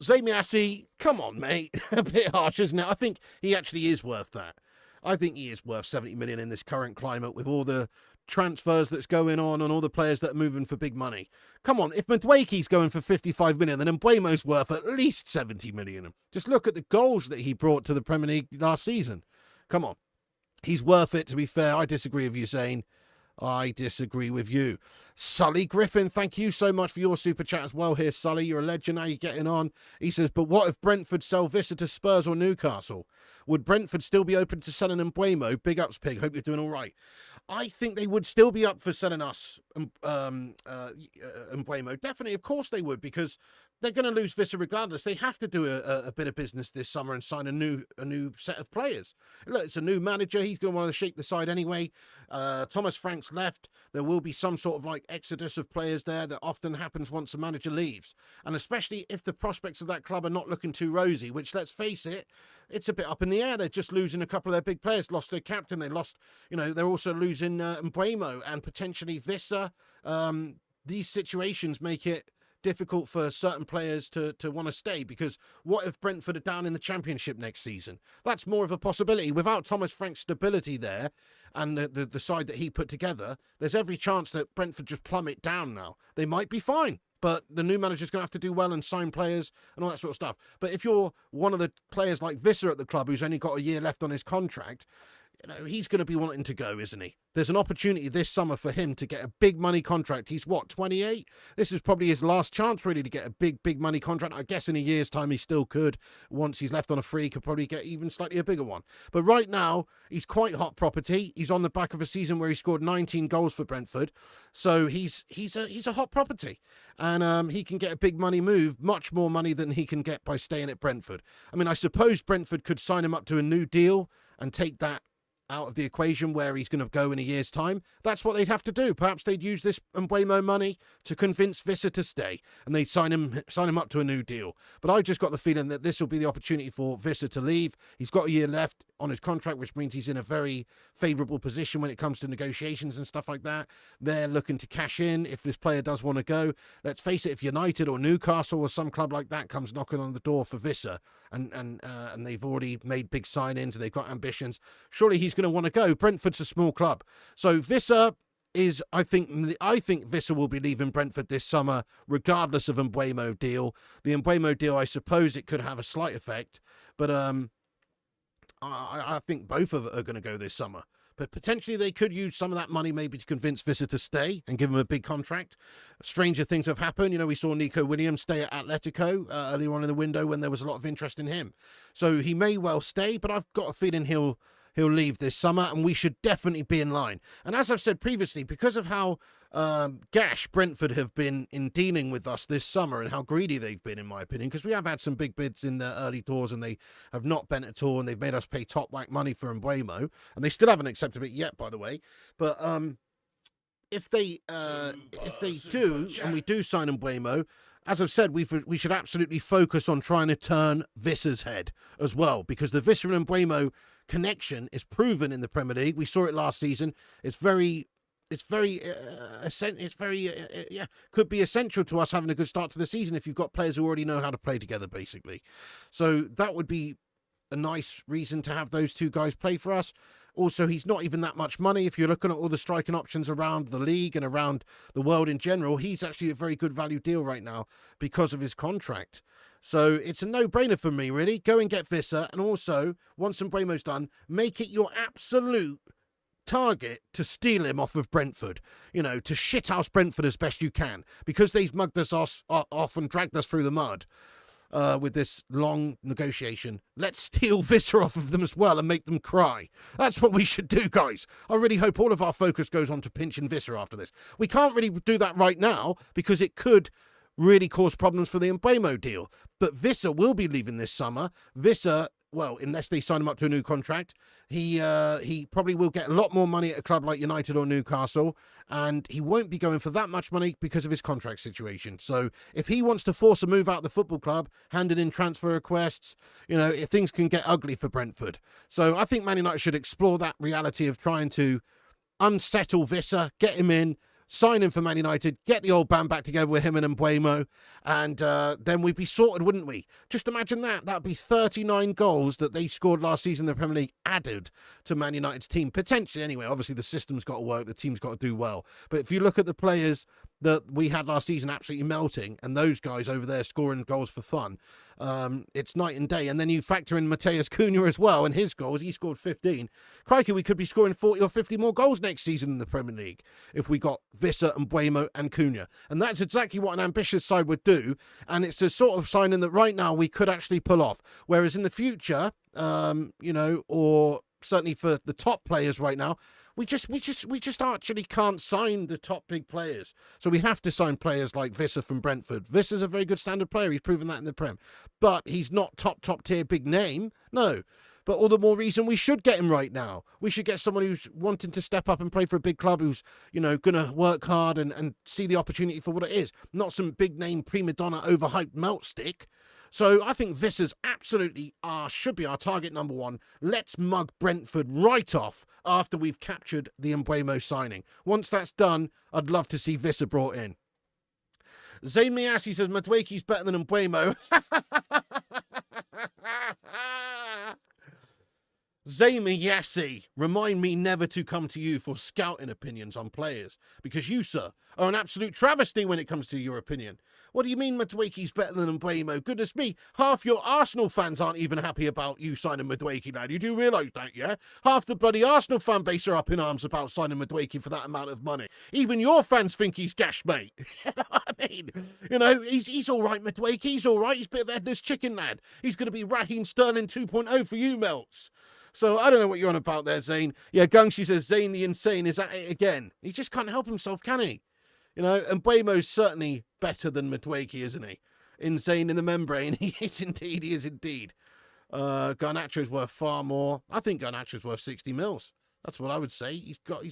Zamiasi, come on, mate. A bit harsh, isn't it? I think he actually is worth that. I think he is worth 70 million in this current climate with all the transfers that's going on and all the players that are moving for big money. Come on, if Madueke's going for 55 million, then Mbeumo's worth at least 70 million. Just look at the goals that he brought to the Premier League last season. Come on. He's worth it, to be fair. I disagree with you, Zane. I disagree with you. Sully Griffin, thank you so much for your super chat as well here, Sully. You're a legend. How you getting on? He says, but what if Brentford sell Wissa to Spurs or Newcastle? Would Brentford still be open to selling Mbeumo? Big ups, Pig. Hope you're doing all right. I think they would still be up for selling us Mbeumo. Definitely, of course they would, because they're going to lose Wissa regardless. They have to do a bit of business this summer and sign a new set of players. Look, it's a new manager. He's going to want to shake the side anyway. Thomas Frank's left. There will be some sort of like exodus of players there that often happens once a manager leaves. And especially if the prospects of that club are not looking too rosy, which, let's face it, it's a bit up in the air. They're just losing a couple of their big players. Lost their captain. They lost, they're also losing Mbeumo and potentially Wissa. These situations make it difficult for certain players to want to stay, because what if Brentford are down in the Championship next season? That's more of a possibility. Without Thomas Frank's stability there and the side that he put together, there's every chance that Brentford just plummet down now. They might be fine, but the new manager's going to have to do well and sign players and all that sort of stuff. But if you're one of the players like Wissa at the club who's only got a year left on his contract, he's going to be wanting to go, isn't he? There's an opportunity this summer for him to get a big money contract. He's 28? This is probably his last chance really to get a big money contract. I guess in a year's time he still could. Once he's left on a free, could probably get even slightly a bigger one. But right now, he's quite hot property. He's on the back of a season where he scored 19 goals for Brentford. So he's a hot property. And he can get a big money move, much more money than he can get by staying at Brentford. I mean, I suppose Brentford could sign him up to a new deal and take that out of the equation where he's going to go in a year's time. That's what they'd have to do. Perhaps they'd use this Mbeumo money to convince Wissa to stay, and they'd sign him up to a new deal. But I just got the feeling that this will be the opportunity for Wissa to leave. He's got a year left on his contract, which means he's in a very favourable position when it comes to negotiations and stuff like that. They're looking to cash in if this player does want to go. Let's face it, if United or Newcastle or some club like that comes knocking on the door for Wissa, and they've already made big signings and they've got ambitions, surely he's going to want to go. Brentford's a small club. So Wissa is, I think Wissa will be leaving Brentford this summer, regardless of Mbeumo deal. The Mbeumo deal, I suppose it could have a slight effect, but I think both of it are going to go this summer. But potentially they could use some of that money maybe to convince Wissa to stay and give him a big contract. Stranger things have happened. We saw Nico Williams stay at Atletico earlier on in the window when there was a lot of interest in him. So he may well stay, but I've got a feeling he'll he'll leave this summer, and we should definitely be in line. And as I've said previously, because of how gash Brentford have been in dealing with us this summer and how greedy they've been, in my opinion, because we have had some big bids in the early doors and they have not bent at all, and they've made us pay top whack money for Mbeumo, and they still haven't accepted it yet, by the way. But if they do, and we do sign Mbeumo, as I've said, we should absolutely focus on trying to turn Wissa's head as well, because the Wissa and Mbeumo connection is proven in the Premier League. We saw it last season. Could be essential to us having a good start to the season if you've got players who already know how to play together, basically. So that would be a nice reason to have those two guys play for us. Also, he's not even that much money. If you're looking at all the striking options around the league and around the world in general, he's actually a very good value deal right now because of his contract. So it's a no-brainer for me, really. Go and get Wissa, and also, once Mbeumo's done, make it your absolute target to steal him off of Brentford. You know, to shithouse Brentford as best you can, because they've mugged us off and dragged us through the mud. With this long negotiation, let's steal Wissa off of them as well and make them cry. That's what we should do, guys. I really hope all of our focus goes on to pinching Wissa after this. We can't really do that right now because it could really cause problems for the Mbeumo deal. But Wissa will be leaving this summer. Wissa, well, unless they sign him up to a new contract, he probably will get a lot more money at a club like United or Newcastle, and he won't be going for that much money because of his contract situation. So if he wants to force a move out of the football club, handing in transfer requests, you know, if things can get ugly for Brentford. So I think Man United should explore that reality of trying to unsettle Wissa, get him in, sign him for Man United, get the old band back together with him and Mbeumo, and then we'd be sorted, wouldn't we? Just imagine that. That'd be 39 goals that they scored last season in the Premier League added to Man United's team. Potentially, anyway. Obviously, the system's got to work. The team's got to do well. But if you look at the players that we had last season absolutely melting, and those guys over there scoring goals for fun, it's night and day. And then you factor in Matheus Cunha as well, and his goals. He scored 15. Crikey, we could be scoring 40 or 50 more goals next season in the Premier League if we got Wissa and Mbeumo and Cunha. And that's exactly what an ambitious side would do. And it's a sort of signing that right now we could actually pull off. Whereas in the future, you know, or certainly for the top players right now, we just actually can't sign the top big players. So we have to sign players like Wissa from Brentford. Wissa's a very good standard player. He's proven that in the Prem. But he's not top tier big name. No. But all the more reason we should get him right now. We should get someone who's wanting to step up and play for a big club, who's, you know, going to work hard and see the opportunity for what it is. Not some big name prima donna overhyped melt stick. So I think Wissa's absolutely should be our target number one. Let's mug Brentford right off after we've captured the Mbeumo signing. Once that's done, I'd love to see Wissa brought in. Zayn Miassi says Madueke's better than Mbeumo. Zayn Miassi, remind me never to come to you for scouting opinions on players, because you, sir, are an absolute travesty when it comes to your opinion. What do you mean Madueke's better than Mbeumo? Goodness me, half your Arsenal fans aren't even happy about you signing Madueke, lad. You do realise that, yeah? Half the bloody Arsenal fan base are up in arms about signing Madueke for that amount of money. Even your fans think he's gash, mate. You know what I mean? You know, he's all right, Madueke. He's all right. He's a bit of a headless chicken, lad. He's going to be Raheem Sterling 2.0 for you, Melts. So I don't know what you're on about there, Zayn. Yeah, Gungshi says Zayn the Insane is at it again. He just can't help himself, can he? You know, and Mbeumo's certainly better than Madueke, isn't he? Insane in the membrane. He is indeed. He is indeed. Garnacho's worth far more. I think Garnacho's worth 60 mils. That's what I would say. He's got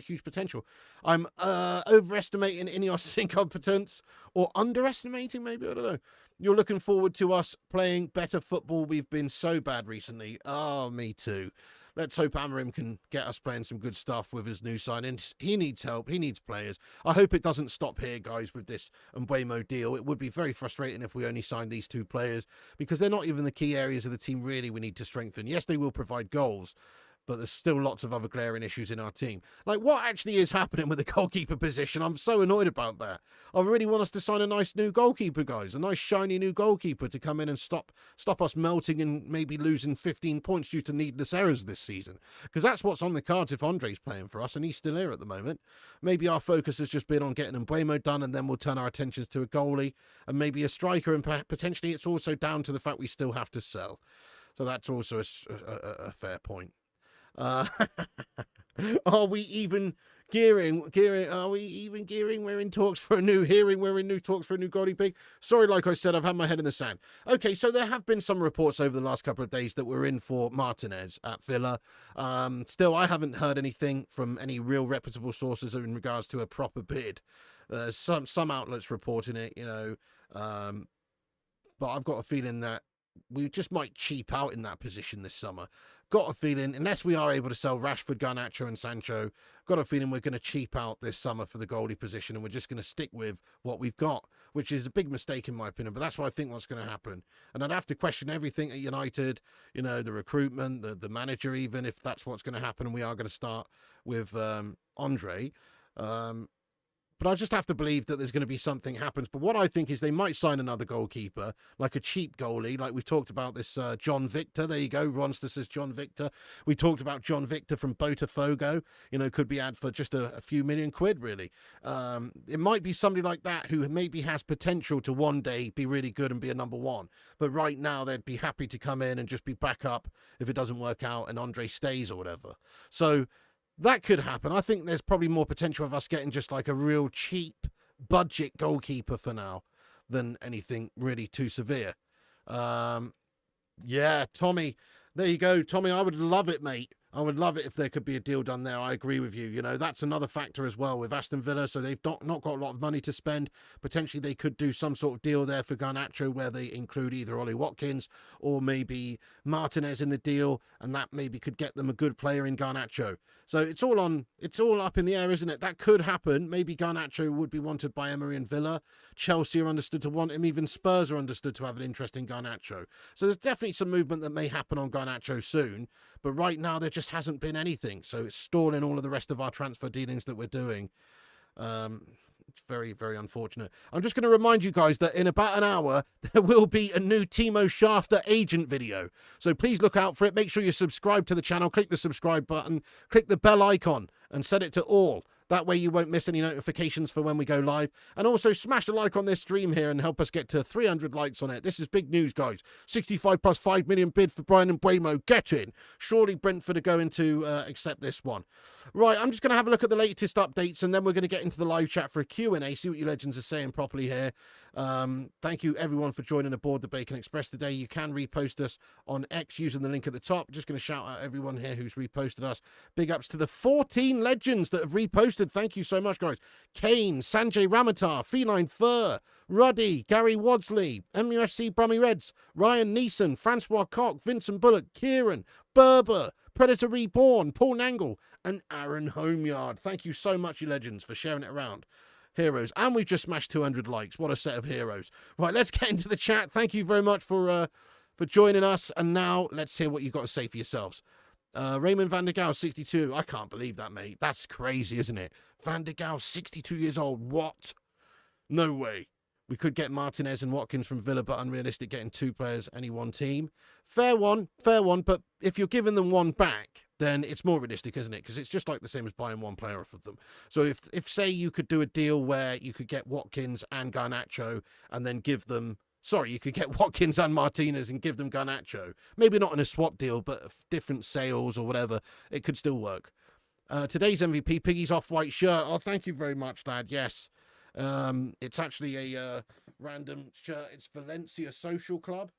huge potential. I'm overestimating Ineos' incompetence, or underestimating, maybe. I don't know. You're looking forward to us playing better football. We've been so bad recently. Oh, me too. Let's hope Amarim can get us playing some good stuff with his new signing. He needs help. He needs players. I hope it doesn't stop here, guys, with this Mbeumo deal. It would be very frustrating if we only signed these two players, because they're not even the key areas of the team really we need to strengthen. Yes, they will provide goals, but there's still lots of other glaring issues in our team. Like, what actually is happening with the goalkeeper position? I'm so annoyed about that. I really want us to sign a nice new goalkeeper, guys. A nice, shiny new goalkeeper to come in and stop us melting and maybe losing 15 points due to needless errors this season. Because that's what's on the cards if Andre's playing for us, and he's still here at the moment. Maybe our focus has just been on getting Mbeumo done, and then we'll turn our attentions to a goalie and maybe a striker, and potentially it's also down to the fact we still have to sell. So that's also a fair point. Uh, are we even gearing? Are we even gearing? We're in talks for a new hearing. We're in new talks for a new goalie pig. Sorry, like I said, I've had my head in the sand. Okay, so there have been some reports over the last couple of days that we're in for Martinez at Villa. Still, I haven't heard anything from any real reputable sources in regards to a proper bid. Some outlets reporting it, but I've got a feeling that we just might cheap out in that position this summer. Got a feeling, unless we are able to sell Rashford, Garnacho and Sancho, got a feeling we're going to cheap out this summer for the goalie position, and we're just going to stick with what we've got, which is a big mistake in my opinion, but that's what I think what's going to happen. And I'd have to question everything at United, the recruitment, the manager, even if that's what's going to happen, and we are going to start with Andre. But I just have to believe that there's going to be something happens. But what I think is they might sign another goalkeeper, like a cheap goalie, like we talked about this John Viktor. There you go. Ronster says John Viktor. We talked about John Viktor from Botafogo. Could be had for just a few million quid, really. It might be somebody like that who maybe has potential to one day be really good and be a number one. But right now they'd be happy to come in and just be back up if it doesn't work out and Andre stays or whatever. So that could happen. I think there's probably more potential of us getting just like a real cheap budget goalkeeper for now than anything really too severe. Yeah, Tommy, there you go. Tommy, I would love it, mate. I would love it if there could be a deal done there. I agree with you. That's another factor as well with Aston Villa. So they've not got a lot of money to spend. Potentially they could do some sort of deal there for Garnacho where they include either Ollie Watkins or maybe Martinez in the deal. And that maybe could get them a good player in Garnacho. So it's all up in the air, isn't it? That could happen. Maybe Garnacho would be wanted by Emery and Villa. Chelsea are understood to want him. Even Spurs are understood to have an interest in Garnacho. So there's definitely some movement that may happen on Garnacho soon. But right now, there just hasn't been anything. So it's stalling all of the rest of our transfer dealings that we're doing. It's very, very unfortunate. I'm just going to remind you guys that in about an hour, there will be a new Timo Shafter agent video. So please look out for it. Make sure you subscribe to the channel. Click the subscribe button. Click the bell icon and set it to all. That way you won't miss any notifications for when we go live. And also smash a like on this stream here and help us get to 300 likes on it. This is big news, guys. 65 plus 5 million bid for Bryan and Mbeumo. Get in. Surely Brentford are going to accept this one. Right, I'm just going to have a look at the latest updates and then we're going to get into the live chat for a Q&A, see what you legends are saying properly here. Thank you everyone for joining aboard the Bacon Express today. You can repost us on X using the link at the top. Just going to shout out everyone here who's reposted us. Big ups to the 14 legends that have reposted. Thank you so much, guys. Kane, Sanjay Ramatar, Feline Fur, Ruddy, Gary Wadsley, MUFC Brummy Reds, Ryan Neeson, Francois Cock, Vincent Bullock, Kieran, Berber, Predator Reborn, Paul Nangle, and Aaron Homeyard. Thank you so much, you legends, for sharing it around. Heroes. And we've just smashed 200 likes. What a set of heroes. Right, let's get into the chat. Thank you very much for joining us. And now let's hear what you've got to say for yourselves. Raymond van der Gaal, 62. I can't believe that, mate. That's crazy, isn't it? Van der Gaal, 62 years old. What? No way. We could get Martinez and Watkins from Villa, but unrealistic getting two players, any one team. Fair one. But if you're giving them one back, then it's more realistic, isn't it? Because it's just like the same as buying one player off of them. So if say you could do a deal where you could get Watkins and Garnacho and then give them... Sorry, you could get Watkins and Martinez and give them Garnacho. Maybe not in a swap deal, but different sales or whatever. It could still work. Today's MVP, Piggy's off-white shirt. Oh, thank you very much, lad. Yes. It's actually a random shirt. It's Valencia Social Club.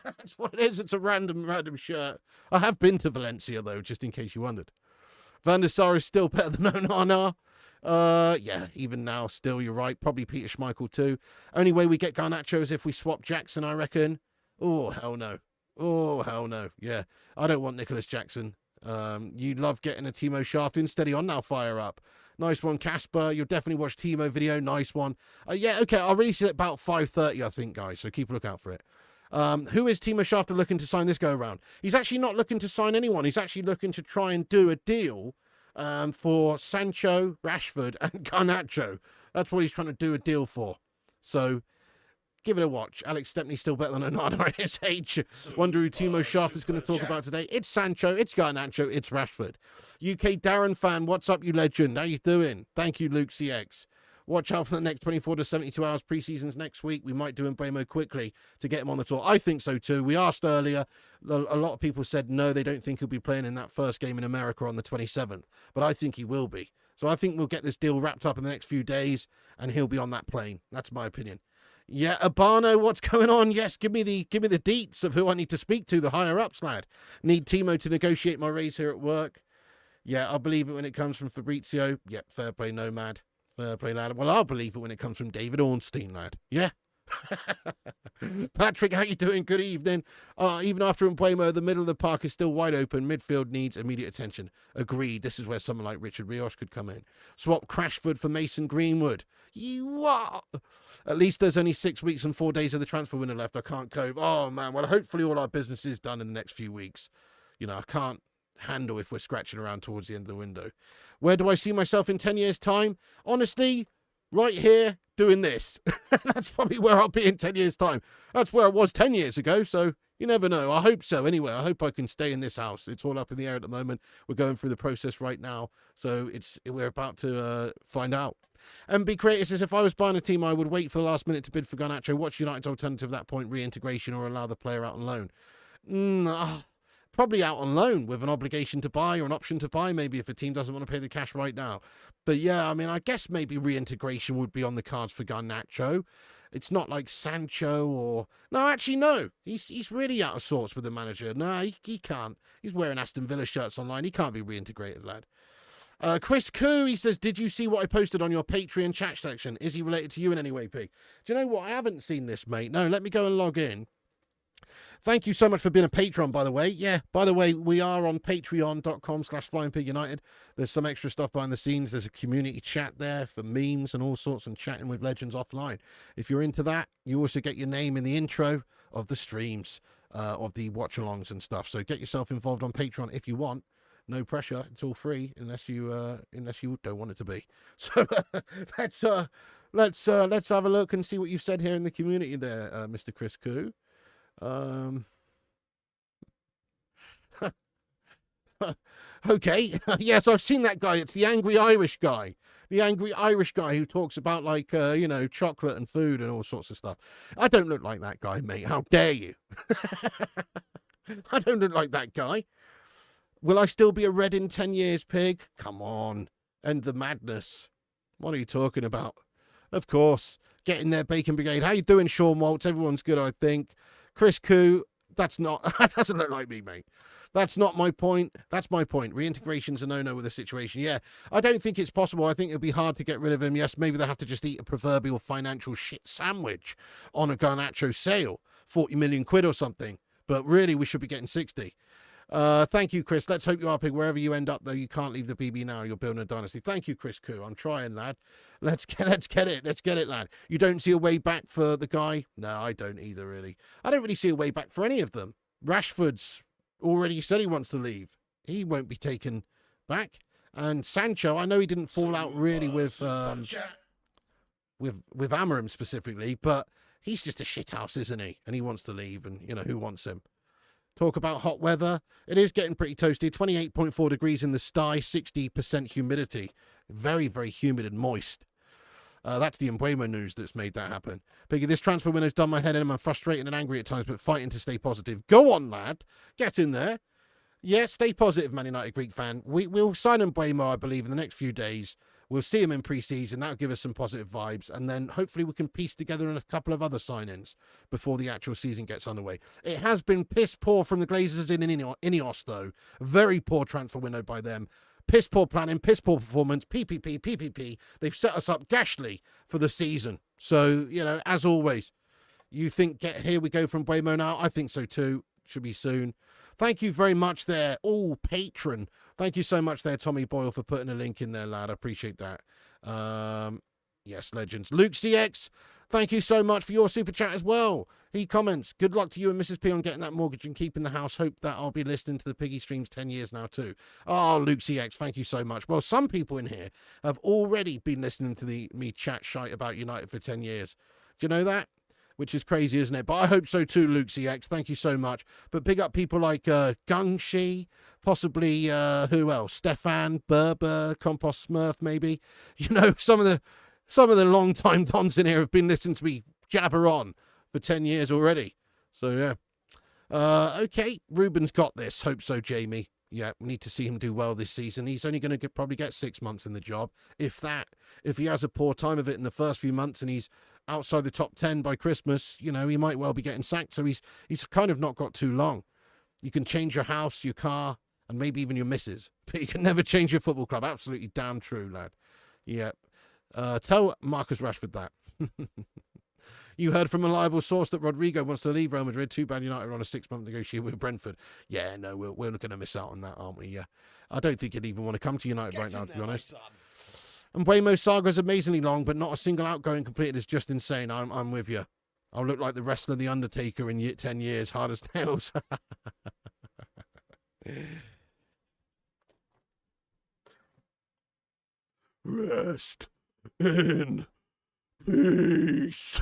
That's what it is. It's a random shirt. I have been to Valencia, though, just in case you wondered. Van der Sar is still better than Onana. Yeah, even now, still, you're right. Probably Peter Schmeichel too. Only way we get Garnacho is if we swap Jackson, I reckon. Oh, hell no. Oh, hell no. Yeah, I don't want Nicholas Jackson. You love getting a Timo Shafter. Steady on now, fire up. Nice one, Casper. You'll definitely watch Timo video. Nice one. Yeah, okay, I'll release it about 5:30, I think, guys, so keep a lookout for it. Who is Timo Shafter looking to sign this go-around? He's actually not looking to sign anyone. He's actually looking to try and do a deal for Sancho, Rashford, and Garnacho. That's what he's trying to do a deal for. So, give it a watch. Alex Stepney's still better than Onana at his age. Wonder who Timo Shafter's going to talk about today. It's Sancho, it's Garnacho, it's Rashford. UK Darren fan, what's up, you legend? How you doing? Thank you, Luke CX. Watch out for the next 24 to 72 hours. Preseason's next week. We might do Mbeumo quickly to get him on the tour. I think so too. We asked earlier. A lot of people said no, they don't think he'll be playing in that first game in America on the 27th. But I think he will be. So I think we'll get this deal wrapped up in the next few days and he'll be on that plane. That's my opinion. Yeah, Abano, what's going on? Yes, give me the deets of who I need to speak to, the higher ups, lad. Need Timo to negotiate my raise here at work. Yeah, I'll believe it when it comes from Fabrizio. Yep, fair play, Nomad. Fair play, lad. Well, I'll believe it when it comes from David Ornstein, lad. Yeah. Patrick, how you doing? Good evening. Even after Mbeumo, the middle of the park is still wide open. Midfield needs immediate attention. Agreed. This is where someone like Richard Rios could come in. Swap Crashford for Mason Greenwood. You what? At least there's only 6 weeks and 4 days of the transfer window left. I can't cope. Oh, man. Well, hopefully all our business is done in the next few weeks. You know, I can't handle if we're scratching around towards the end of the window. Where do I see myself in 10 years' time? Honestly, right here, doing this. That's probably where I'll be in 10 years' time. That's where I was 10 years ago, so you never know. I hope so. Anyway, I hope I can stay in this house. It's all up in the air at the moment. We're going through the process right now, so we're about to find out. MB Creator says, if I was buying a team, I would wait for the last minute to bid for Garnacho. What's United's alternative at that point? Reintegration or allow the player out on loan? Probably out on loan with an obligation to buy or an option to buy, maybe if a team doesn't want to pay the cash right now. But yeah, I mean, I guess maybe reintegration would be on the cards for Garnacho. It's not like Sancho or... No, actually, no. He's really out of sorts with the manager. No, he can't. He's wearing Aston Villa shirts online. He can't be reintegrated, lad. Chris Koo, he says, did you see what I posted on your Patreon chat section? Is he related to you in any way, Pig? Do you know what? I haven't seen this, mate. No, let me go and log in. Thank you so much for being a patron, by the way. Yeah, by the way, we are on patreon.com/FlyingPigUnited. There's some extra stuff behind the scenes. There's a community chat there for memes and all sorts and chatting with legends offline. If you're into that, you also get your name in the intro of the streams, of the watch-alongs and stuff. So get yourself involved on Patreon if you want. No pressure. It's all free unless you don't want it to be. So let's have a look and see what you've said here in the community there, Mr. Chris Koo. Okay. Yes, I've seen that guy. It's the angry Irish guy. The angry Irish guy who talks about, like, chocolate and food and all sorts of stuff. I don't look like that guy, mate. How dare you? I don't look like that guy. Will I still be a Red in 10 years, Pig? Come on. End the madness. What are you talking about? Of course. Get in there, Bacon Brigade. How you doing, Sean Waltz? Everyone's good, I think. Chris Koo, that doesn't look like me, mate. That's not my point. That's my point. Reintegration's a no-no with the situation. Yeah, I don't think it's possible. I think it'll be hard to get rid of him. Yes, maybe they'll have to just eat a proverbial financial shit sandwich on a Garnacho sale. 40 million quid or something. But really, we should be getting 60. Thank you, Chris. Let's hope you are, Pig. Wherever you end up, though, you can't leave the BB now. You're building a dynasty. Thank you, Chris Koo. I'm trying, lad. Let's get it. Let's get it, lad. You don't see a way back for the guy? No, I don't either, really. I don't really see a way back for any of them. Rashford's already said he wants to leave. He won't be taken back. And Sancho, I know he didn't fall out really with Amorim specifically, but he's just a shithouse, isn't he? And he wants to leave, and, who wants him? Talk about hot weather. It is getting pretty toasty. 28.4 degrees in the sky, 60% humidity. Very, very humid and moist. That's the Mbeumo news that's made that happen. Piggy, this transfer window's done my head in. I'm frustrated and angry at times, but fighting to stay positive. Go on, lad. Get in there. Yeah, stay positive, Man United Greek fan. We'll sign Mbeumo, I believe, in the next few days. We'll see him in pre-season. That'll give us some positive vibes. And then hopefully we can piece together a couple of other sign-ins before the actual season gets underway. It has been piss poor from the Glazers in Ineos, though. Very poor transfer window by them. Piss poor planning, piss poor performance, PPP. They've set us up gashly for the season. So, as always, you think here we go from Mbeumo now? I think so too. Should be soon. Thank you very much there. Oh, patron. Thank you so much there, Tommy Boyle, for putting a link in there, lad. I appreciate that. Yes, legends. Luke CX, thank you so much for your super chat as well. He comments, good luck to you and Mrs. P on getting that mortgage and keeping the house. Hope that I'll be listening to the Piggy streams 10 years now too. Oh, Luke CX, thank you so much. Well, some people in here have already been listening to me chat shite about United for 10 years. Do you know that? Which is crazy, isn't it? But I hope so too, Luke CX. Thank you so much. But big up people like Gungshi, possibly, who else? Stefan, Berber, Compost Smurf, maybe. Some of Some of the long-time dons in here have been listening to me jabber on for 10 years already. So, yeah. Okay, Ruben's got this. Hope so, Jamie. Yeah, we need to see him do well this season. He's only going to probably get 6 months in the job. If that, if he has a poor time of it in the first few months and he's outside the top 10 by Christmas, you know, he might well be getting sacked. So he's kind of not got too long. You can change your house, your car, and maybe even your missus. But you can never change your football club. Absolutely damn true, lad. Yep. Tell Marcus Rashford that. You heard from a reliable source that Rodrigo wants to leave Real Madrid. Too bad United are on a 6-month negotiation with Brentford. Yeah, no, we're going to miss out on that, aren't we? Yeah. I don't think he'd even want to come to United right now, to be honest. And Mbeumo's saga is amazingly long, but not a single outgoing completed is just insane. I'm with you. I'll look like the wrestler The Undertaker in 10 years, hard as nails. Rest in peace.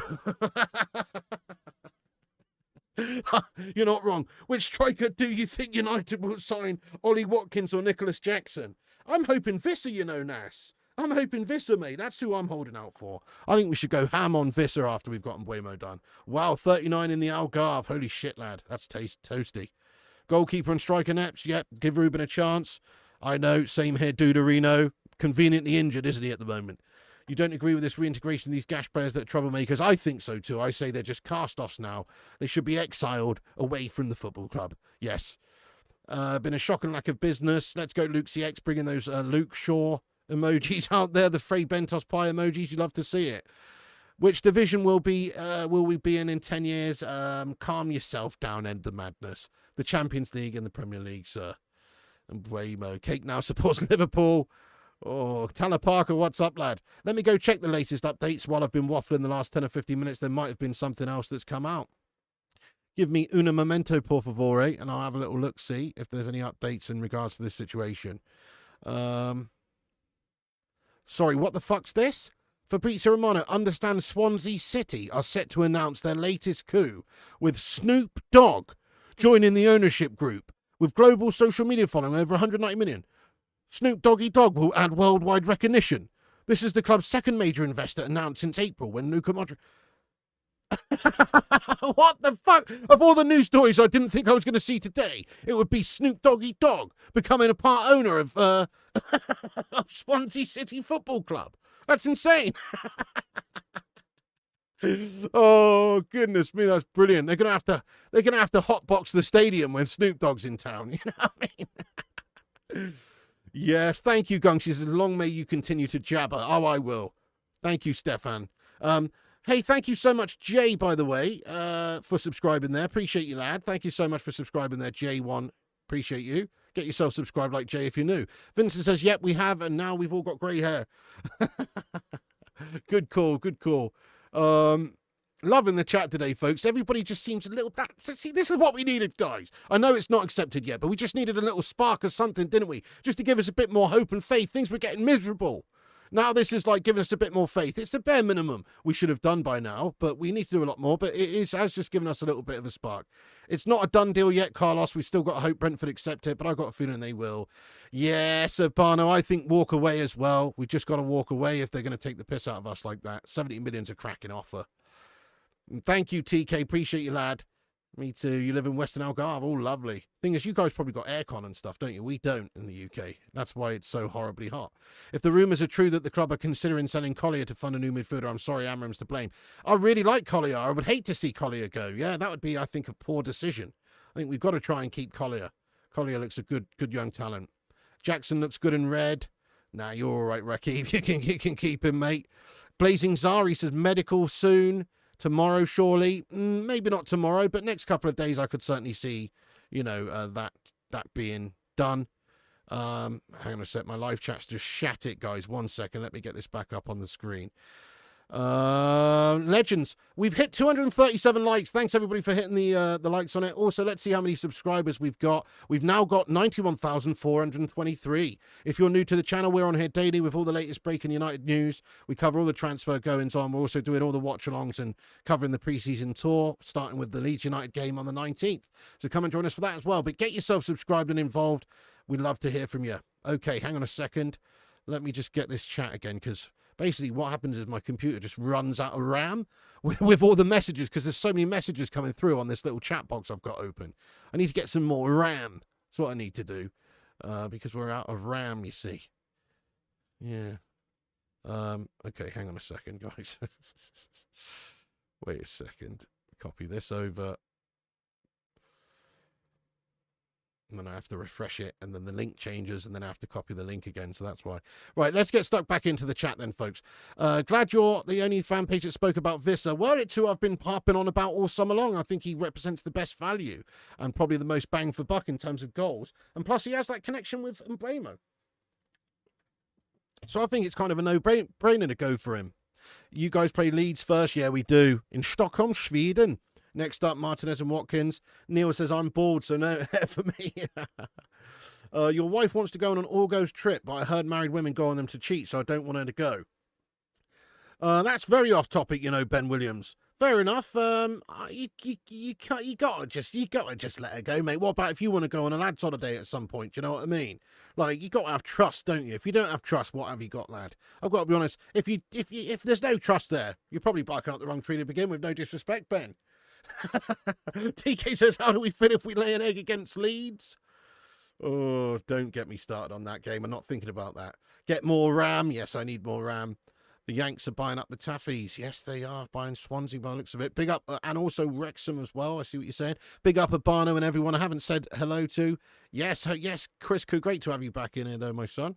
You're not wrong. Which striker do you think United will sign? Ollie Watkins or Nicholas Jackson? I'm hoping Wissa, you know, Nas. I'm hoping Wissa, mate. That's who I'm holding out for. I think we should go ham on Wissa after we've got Mbeumo done. Wow, 39 in the Algarve. Holy shit, lad. That's toasty. Goalkeeper and striker Neps. Yep, give Ruben a chance. I know, same here, Duderino. Conveniently injured, isn't he, at the moment? You don't agree with this reintegration of these gash players that are troublemakers? I think so too. I say they're just cast-offs now. They should be exiled away from the football club. Yes. Been a shocking lack of business. Let's go Luke CX, bringing those Luke Shaw emojis out there. The Frey Bentos pie emojis. You'd love to see it. Which division will we be in 10 years? Calm yourself down, end the madness. The Champions League and the Premier League, sir. And Mbeumo. Cake now supports Liverpool. Oh, Tanner Parker, what's up, lad? Let me go check the latest updates while I've been waffling the last 10 or 15 minutes. There might have been something else that's come out. Give me una momento, por favore, and I'll have a little look, see if there's any updates in regards to this situation. Sorry, what the fuck's this? Fabrizio Romano understands Swansea City are set to announce their latest coup, with Snoop Dogg joining the ownership group, with global social media following over 190 million. Snoop Doggy Dogg will add worldwide recognition. This is the club's second major investor announced since April when Luka Modric... What the fuck? Of all the news stories I didn't think I was going to see today, it would be Snoop Doggy Dogg becoming a part owner of, of Swansea City Football Club. That's insane. Oh goodness me, that's brilliant. They're gonna have to hotbox the stadium when Snoop Dogg's in town. You know what I mean? Yes, thank you, Gung. She says, long may you continue to jabber. Oh, I will. Thank you, Stefan. Hey, thank you so much, Jay, by the way, for subscribing there. Appreciate you, lad. Thank you so much for subscribing there, J1. Appreciate you. Get yourself subscribed like Jay if you're new. Vincent says, yep, we have, and now we've all got grey hair. Good call, good call. Loving the chat today, folks. Everybody just seems a little... See, this is what we needed, guys. I know it's not accepted yet, but we just needed a little spark of something, didn't we? Just to give us a bit more hope and faith. Things were getting miserable. Now this is like giving us a bit more faith. It's the bare minimum we should have done by now, but we need to do a lot more. But it has just given us a little bit of a spark. It's not a done deal yet, Carlos. We've still got to hope Brentford accept it, but I've got a feeling they will. Yes, Urbano, I think walk away as well. We've just got to walk away if they're going to take the piss out of us like that. 70 million's a cracking offer. And thank you, TK. Appreciate you, lad. Me too. You live in Western Algarve. Oh, lovely. Thing is, you guys probably got aircon and stuff, don't you? We don't in the UK. That's why it's so horribly hot. If the rumours are true that the club are considering selling Collier to fund a new midfielder, I'm sorry, Amram's to blame. I really like Collier. I would hate to see Collier go. Yeah, that would be, I think, a poor decision. I think we've got to try and keep Collier. Collier looks a good young talent. Jackson looks good in red. Nah, you're all right, Rakib. You can keep him, mate. Blazing Zari says medical soon. Tomorrow, surely. Maybe not tomorrow, but next couple of days I could certainly see, you know, that being done. Hang on a sec. My live chat's just shat it, guys. 1 second. Let me get this back up on the screen. Legends. We've hit 237 likes. Thanks everybody for hitting the likes on it. Also, let's see how many subscribers we've got. We've now got 91,423. If you're new to the channel, we're on here daily with all the latest breaking United news. We cover all the transfer goings on. We're also doing all the watch-alongs and covering the pre-season tour, starting with the Leeds United game on the 19th. So come and join us for that as well. But get yourself subscribed and involved. We'd love to hear from you. Okay, hang on a second. Let me just get this chat again, because Basically, what happens is my computer just runs out of RAM with all the messages, because there's so many messages coming through on this little chat box I've got open. I need to get some more RAM. That's what I need to do, because we're out of RAM, you see. Yeah. Okay, hang on a second, guys. Wait a second. Copy this over. And then I have to refresh it, and then the link changes, and then I have to copy the link again, so that's why. Right, let's get stuck back into the chat then, folks. Glad you're the only fan page that spoke about Wissa. Were it too, I've been harping on about all summer long. I think he represents the best value, and probably the most bang for buck in terms of goals. And plus, he has that connection with Mbeumo. So I think it's kind of a no-brainer to go for him. You guys play Leeds first? Yeah, we do. In Stockholm, Sweden. Next up, Martinez and Watkins. Neil says, I'm bored, so no for me. Your wife wants to go on an all-goes trip, but I heard married women go on them to cheat, so I don't want her to go. That's very off topic, you know, Ben Williams. Fair enough. You gotta just let her go, mate. What about if you want to go on a lads' holiday at some point? Do you know what I mean? Like, you gotta have trust, don't you? If you don't have trust, what have you got, lad? I've got to be honest. If there's no trust there, you're probably barking up the wrong tree to begin with. No disrespect, Ben. TK says, how do we feel if we lay an egg against Leeds? Oh, don't get me started on that game. I'm not thinking about that. Get more RAM. Yes, I need more RAM. The Yanks are buying up the Taffies. Yes, they are buying Swansea by the looks of it. Big up, and also Wrexham as well. I see what you're saying. Big up Abano and everyone I haven't said hello to. Yes, Chris, great to have you back in here, though, my son.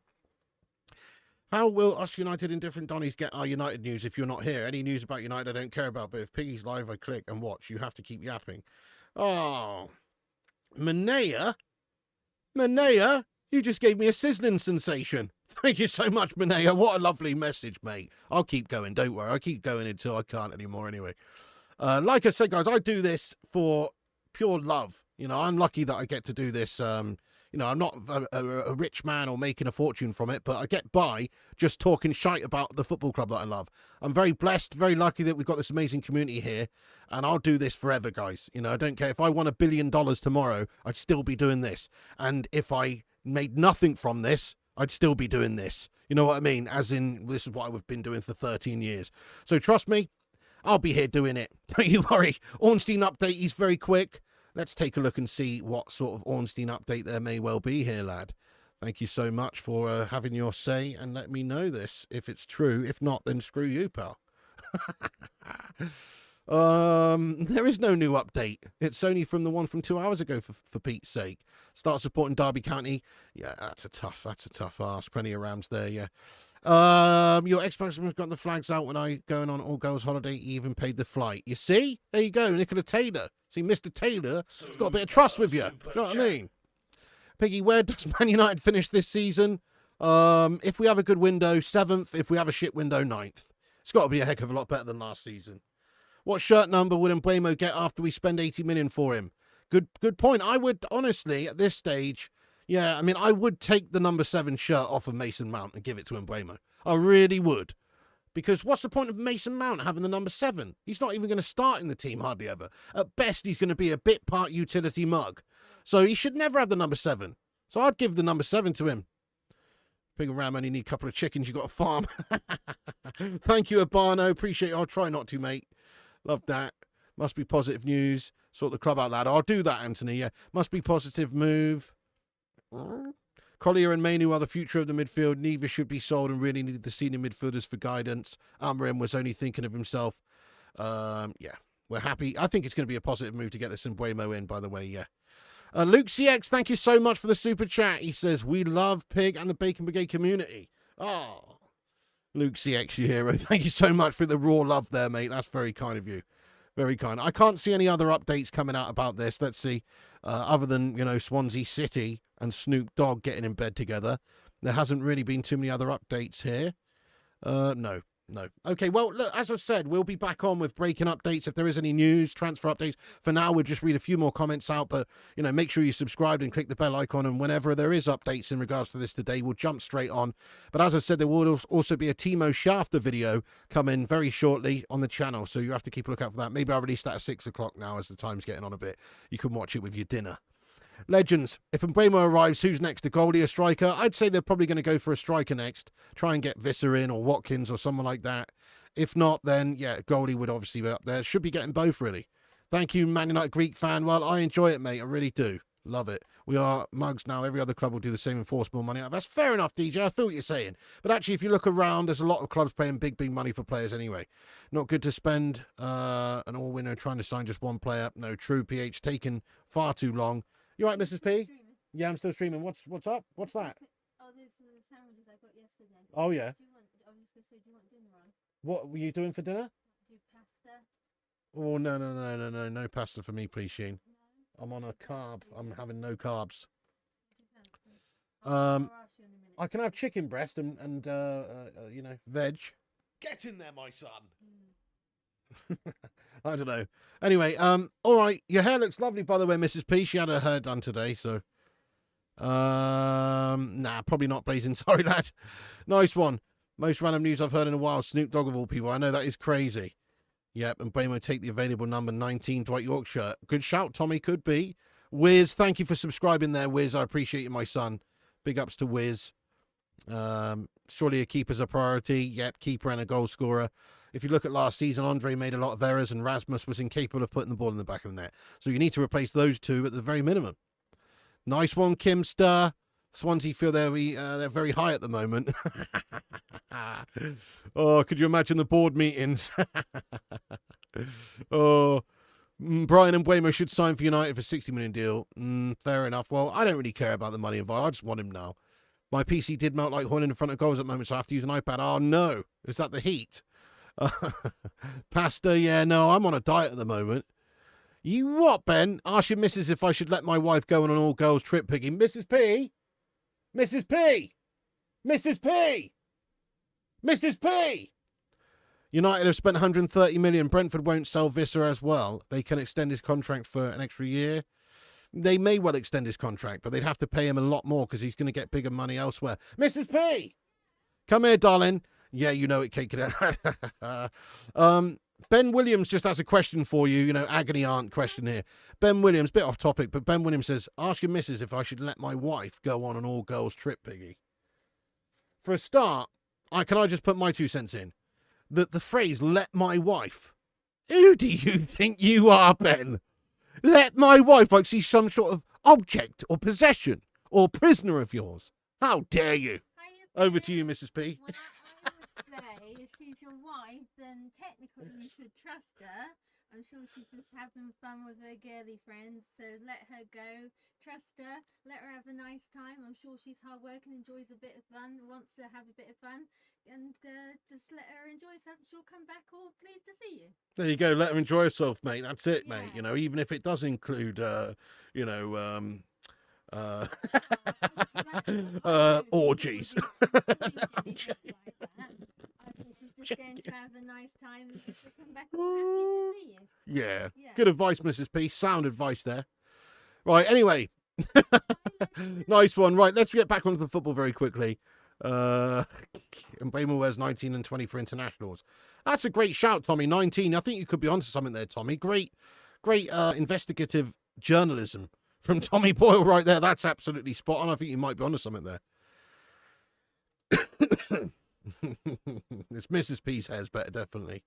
How will us United indifferent Donnies get our United news if you're not here? Any news about United I don't care about, but if Piggy's live, I click and watch. You have to keep yapping. Oh, Manea, you just gave me a sizzling sensation. Thank you so much, Manea. What a lovely message, mate. I'll keep going, don't worry. I'll keep going until I can't anymore anyway. Like I said, guys, I do this for pure love. You know, I'm lucky that I get to do this. You know, I'm not a rich man or making a fortune from it, but I get by just talking shite about the football club that I love. I'm very blessed, very lucky that we've got this amazing community here, and I'll do this forever, guys. You know, I don't care. If I won $1 billion tomorrow, I'd still be doing this. And if I made nothing from this, I'd still be doing this. You know what I mean? As in, this is what I've been doing for 13 years. So trust me, I'll be here doing it. Don't you worry. Ornstein update, he's very quick. Let's take a look and see what sort of Ornstein update there may well be here, lad. Thank you so much for having your say and let me know this if it's true. If not, then screw you, pal. There is no new update. It's only from the one from 2 hours ago, for Pete's sake. Start supporting Derby County. Yeah, that's a tough ask. Plenty of Rams there, yeah. Your Xbox has got the flags out when I going on all girls holiday. He even paid the flight. You see? There you go, Nicola Taylor. See, Mr. Taylor has got a bit of trust with you. You know what I mean? Piggy, where does Man United finish this season? If we have a good window, 7th. If we have a shit window, 9th. It's got to be a heck of a lot better than last season. What shirt number would Mbeumo get after we spend 80 million for him? Good point. I would, honestly, at this stage, yeah, I mean, I would take the number 7 shirt off of Mason Mount and give it to Mbeumo. I really would. Because what's the point of Mason Mount having the number 7? He's not even going to start in the team hardly ever. At best, he's going to be a bit part utility mug. So he should never have the number 7. So I'd give the number 7 to him. Pig and Ram only need a couple of chickens. You got a farm. Thank you, Abano. Appreciate it. I'll try not to, mate. Love that. Must be positive news. Sort the club out, lad. I'll do that, Anthony. Yeah. Must be positive move. Collier and Mainu are the future of the midfield. Neither should be sold and really needed the senior midfielders for guidance. Amarim was only thinking of himself. Yeah, we're happy. I think it's going to be a positive move to get this Mbeumo in, by the way, yeah. Luke CX, thank you so much for the super chat. He says, we love Pig and the Bacon Brigade community. Oh, Luke CX, you hero. Thank you so much for the raw love there, mate. That's very kind of you. Very kind. I can't see any other updates coming out about this. Let's see. Other than, you know, Swansea City and Snoop Dogg getting in bed together. There hasn't really been too many other updates here. No. Okay, well, look, as I've said, we'll be back on with breaking updates if there is any news, transfer updates. For now, we'll just read a few more comments out, but, you know, make sure you subscribe and click the bell icon, and whenever there is updates in regards to this today, we'll jump straight on. But as I said, there will also be a Timo Shafter video coming very shortly on the channel, so you have to keep a lookout for that. Maybe I'll release that at 6 o'clock now as the time's getting on a bit. You can watch it with your dinner. Legends, if Mbeumo arrives, who's next? A goalie, a striker? I'd say they're probably going to go for a striker next. Try and get Wissa in or Watkins or someone like that. If not, then, yeah, goalie would obviously be up there. Should be getting both, really. Thank you, Man United Greek fan. Well, I enjoy it, mate. I really do. Love it. We are mugs now. Every other club will do the same and force more money out. That's fair enough, DJ. I feel what you're saying. But actually, if you look around, there's a lot of clubs paying big money for players anyway. Not good to spend an all-winner trying to sign just one player. No, true, PH. Taken far too long. You all right, Mrs. P? Yeah, I'm still streaming. What's up? What's that? Oh, there's the sandwiches I got yesterday. Oh, yeah. Do you want, I was just going to say, do you want dinner on? What were you doing for dinner? Do pasta? Oh, no. No pasta for me, please, Sheen. No? I'm on a carb. I'm having no carbs. I'll ask you in a minute. I can have chicken breast and you know, veg. Get in there, my son. I don't know. Anyway, all right. Your hair looks lovely, by the way, Mrs. P. She had her hair done today, so. Nah, probably not, Blazing. Sorry, lad. Nice one. Most random news I've heard in a while. Snoop Dogg of all people. I know that is crazy. Yep, and Mbeumo take the available number 19, Dwight Yorkshire. Good shout, Tommy. Could be. Wiz, thank you for subscribing there, Wiz. I appreciate you, my son. Big ups to Wiz. Surely a keeper's a priority. Yep, keeper and a goal scorer. If you look at last season, Andre made a lot of errors and Rasmus was incapable of putting the ball in the back of the net. So you need to replace those two at the very minimum. Nice one, Kimster. Swansea feel they're very high at the moment. Oh, could you imagine the board meetings? Oh, Bryan and Mbeumo should sign for United for $60 million deal. Fair enough. Well, I don't really care about the money involved. I just want him now. My PC did melt like horn in front of goals at the moment, so I have to use an iPad. Oh, no. Is that the heat? Pasta, yeah, no, I'm on a diet at the moment. You what, Ben? Ask your missus if I should let my wife go on an all-girls trip picking. Mrs. P? Mrs. P? Mrs. P? Mrs. P? United have spent 130 million. Brentford won't sell Wissa as well. They can extend his contract for an extra year. They may well extend his contract, but they'd have to pay him a lot more because he's going to get bigger money elsewhere. Mrs. P? Come here, darling. Yeah, you know it, Kate. Ben Williams just has a question for you. You know, agony aunt question here. Ben Williams, bit off topic, but Ben Williams says, ask your missus if I should let my wife go on an all-girls trip, Piggy. For a start, can I just put my 2 cents in? The phrase, let my wife. Who do you think you are, Ben? Let my wife, like she's some sort of object or possession or prisoner of yours. How dare you? Over to you, Mrs. P. Well, I would say, if she's your wife, then technically you should trust her. I'm sure she's just having fun with her girly friends, so let her go. Trust her, let her have a nice time. I'm sure she's hard working, enjoys a bit of fun, wants to have a bit of fun, and just let her enjoy herself. She'll come back all pleased to see you. There you go. Let her enjoy herself, mate. That's it, Yeah. mate. You know, even if it does include, you know, orgies. She's just going to have a nice time and she'll come back all happy to see you. Yeah. Yeah. Good advice, Mrs. P. Sound advice there. Right, anyway. Nice one. Right, let's get back onto the football very quickly. Mbeumo wears 19 and 20 for internationals. That's a great shout, Tommy. 19. I think you could be onto something there, Tommy. Great investigative journalism from Tommy Boyle right there. That's absolutely spot on. I think you might be onto something there. This Mrs. P's hair's better, definitely.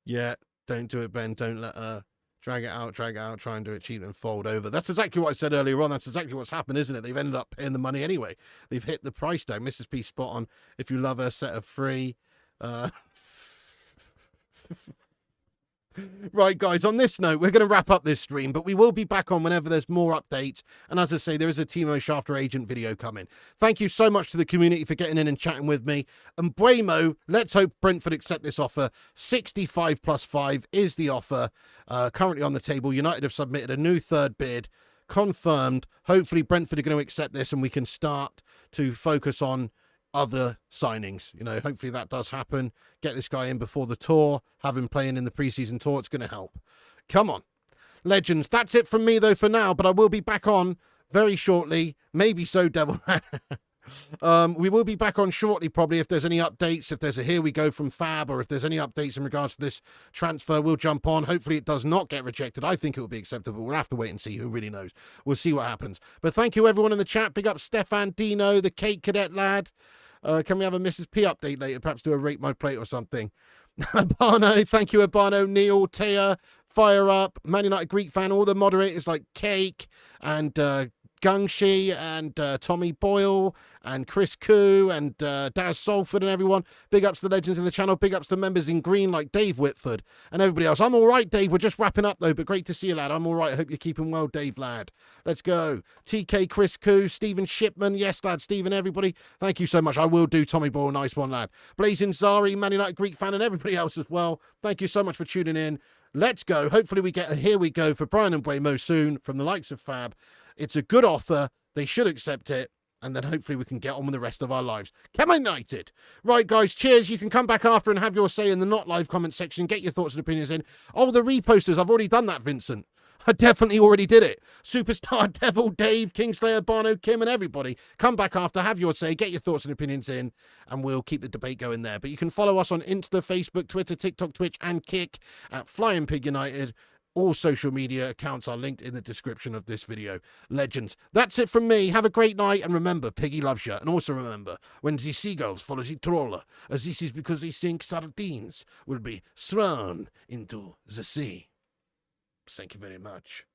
Yeah, don't do it, Ben. Don't let her drag it out, try and do it cheap and fold over. That's exactly what I said earlier on. That's exactly what's happened, isn't it? They've ended up paying the money anyway. They've hit the price tag. Mrs. P spot on. If you love her, set her free. Right, guys, on this note, we're going to wrap up this stream, but we will be back on whenever there's more updates. And as I say, there is a Timo Shafter agent video coming. Thank you so much to the community for getting in and chatting with me. And Mbeumo, let's hope Brentford accept this offer. 65 plus 5 is the offer currently on the table. United have submitted a new third bid, confirmed. Hopefully Brentford are going to accept this and we can start to focus on other signings. You know, hopefully that does happen. Get this guy in before the tour, have him playing in the preseason tour. It's going to help. Come on, legends. That's it from me though for now, but I will be back on very shortly. Maybe so, Devil. We will be back on shortly, probably, if there's any updates, if there's a here we go from Fab, or if there's any updates in regards to this transfer, we'll jump on. Hopefully it does not get rejected. I think it will be acceptable. We'll have to wait and see. Who really knows? We'll see what happens. But thank you, everyone in the chat. Big up Stefan, Dino, the Cake Cadet lad. Can we have a Mrs. P update later? Perhaps do a rate my plate or something. Abano, thank you, Abano, Neil, Tia, Fire Up, Man United Greek fan, all the moderators like Cake and Gungshi and Tommy Boyle and Chris Koo and Daz Salford and everyone. Big ups to the legends in the channel. Big ups to members in green like Dave Whitford and everybody else. I'm all right, Dave. We're just wrapping up, though, but great to see you, lad. I'm all right. I hope you're keeping well, Dave, lad. Let's go. TK, Chris Koo, Stephen Shipman. Yes, lad, Stephen, everybody. Thank you so much. I will do, Tommy Boyle. Nice one, lad. Blazing Zari, Man United Greek fan, and everybody else as well. Thank you so much for tuning in. Let's go. Hopefully we get a here we go for Bryan and Mbeumo soon from the likes of Fab. It's a good offer. They should accept it. And then hopefully we can get on with the rest of our lives. Come on, United. Right, guys, cheers. You can come back after and have your say in the not live comment section. Get your thoughts and opinions in. Oh, the reposters. I've already done that, Vincent. I definitely already did it. Superstar, Devil, Dave, Kingslayer, Barno, Kim, and everybody. Come back after, have your say, get your thoughts and opinions in, and we'll keep the debate going there. But you can follow us on Insta, Facebook, Twitter, TikTok, Twitch, and Kick at Flying Pig United. All social media accounts are linked in the description of this video. Legends. That's it from me. Have a great night. And remember, Piggy loves you. And also remember, when the seagulls follow the trawler, as this is because they think sardines will be thrown into the sea. Thank you very much.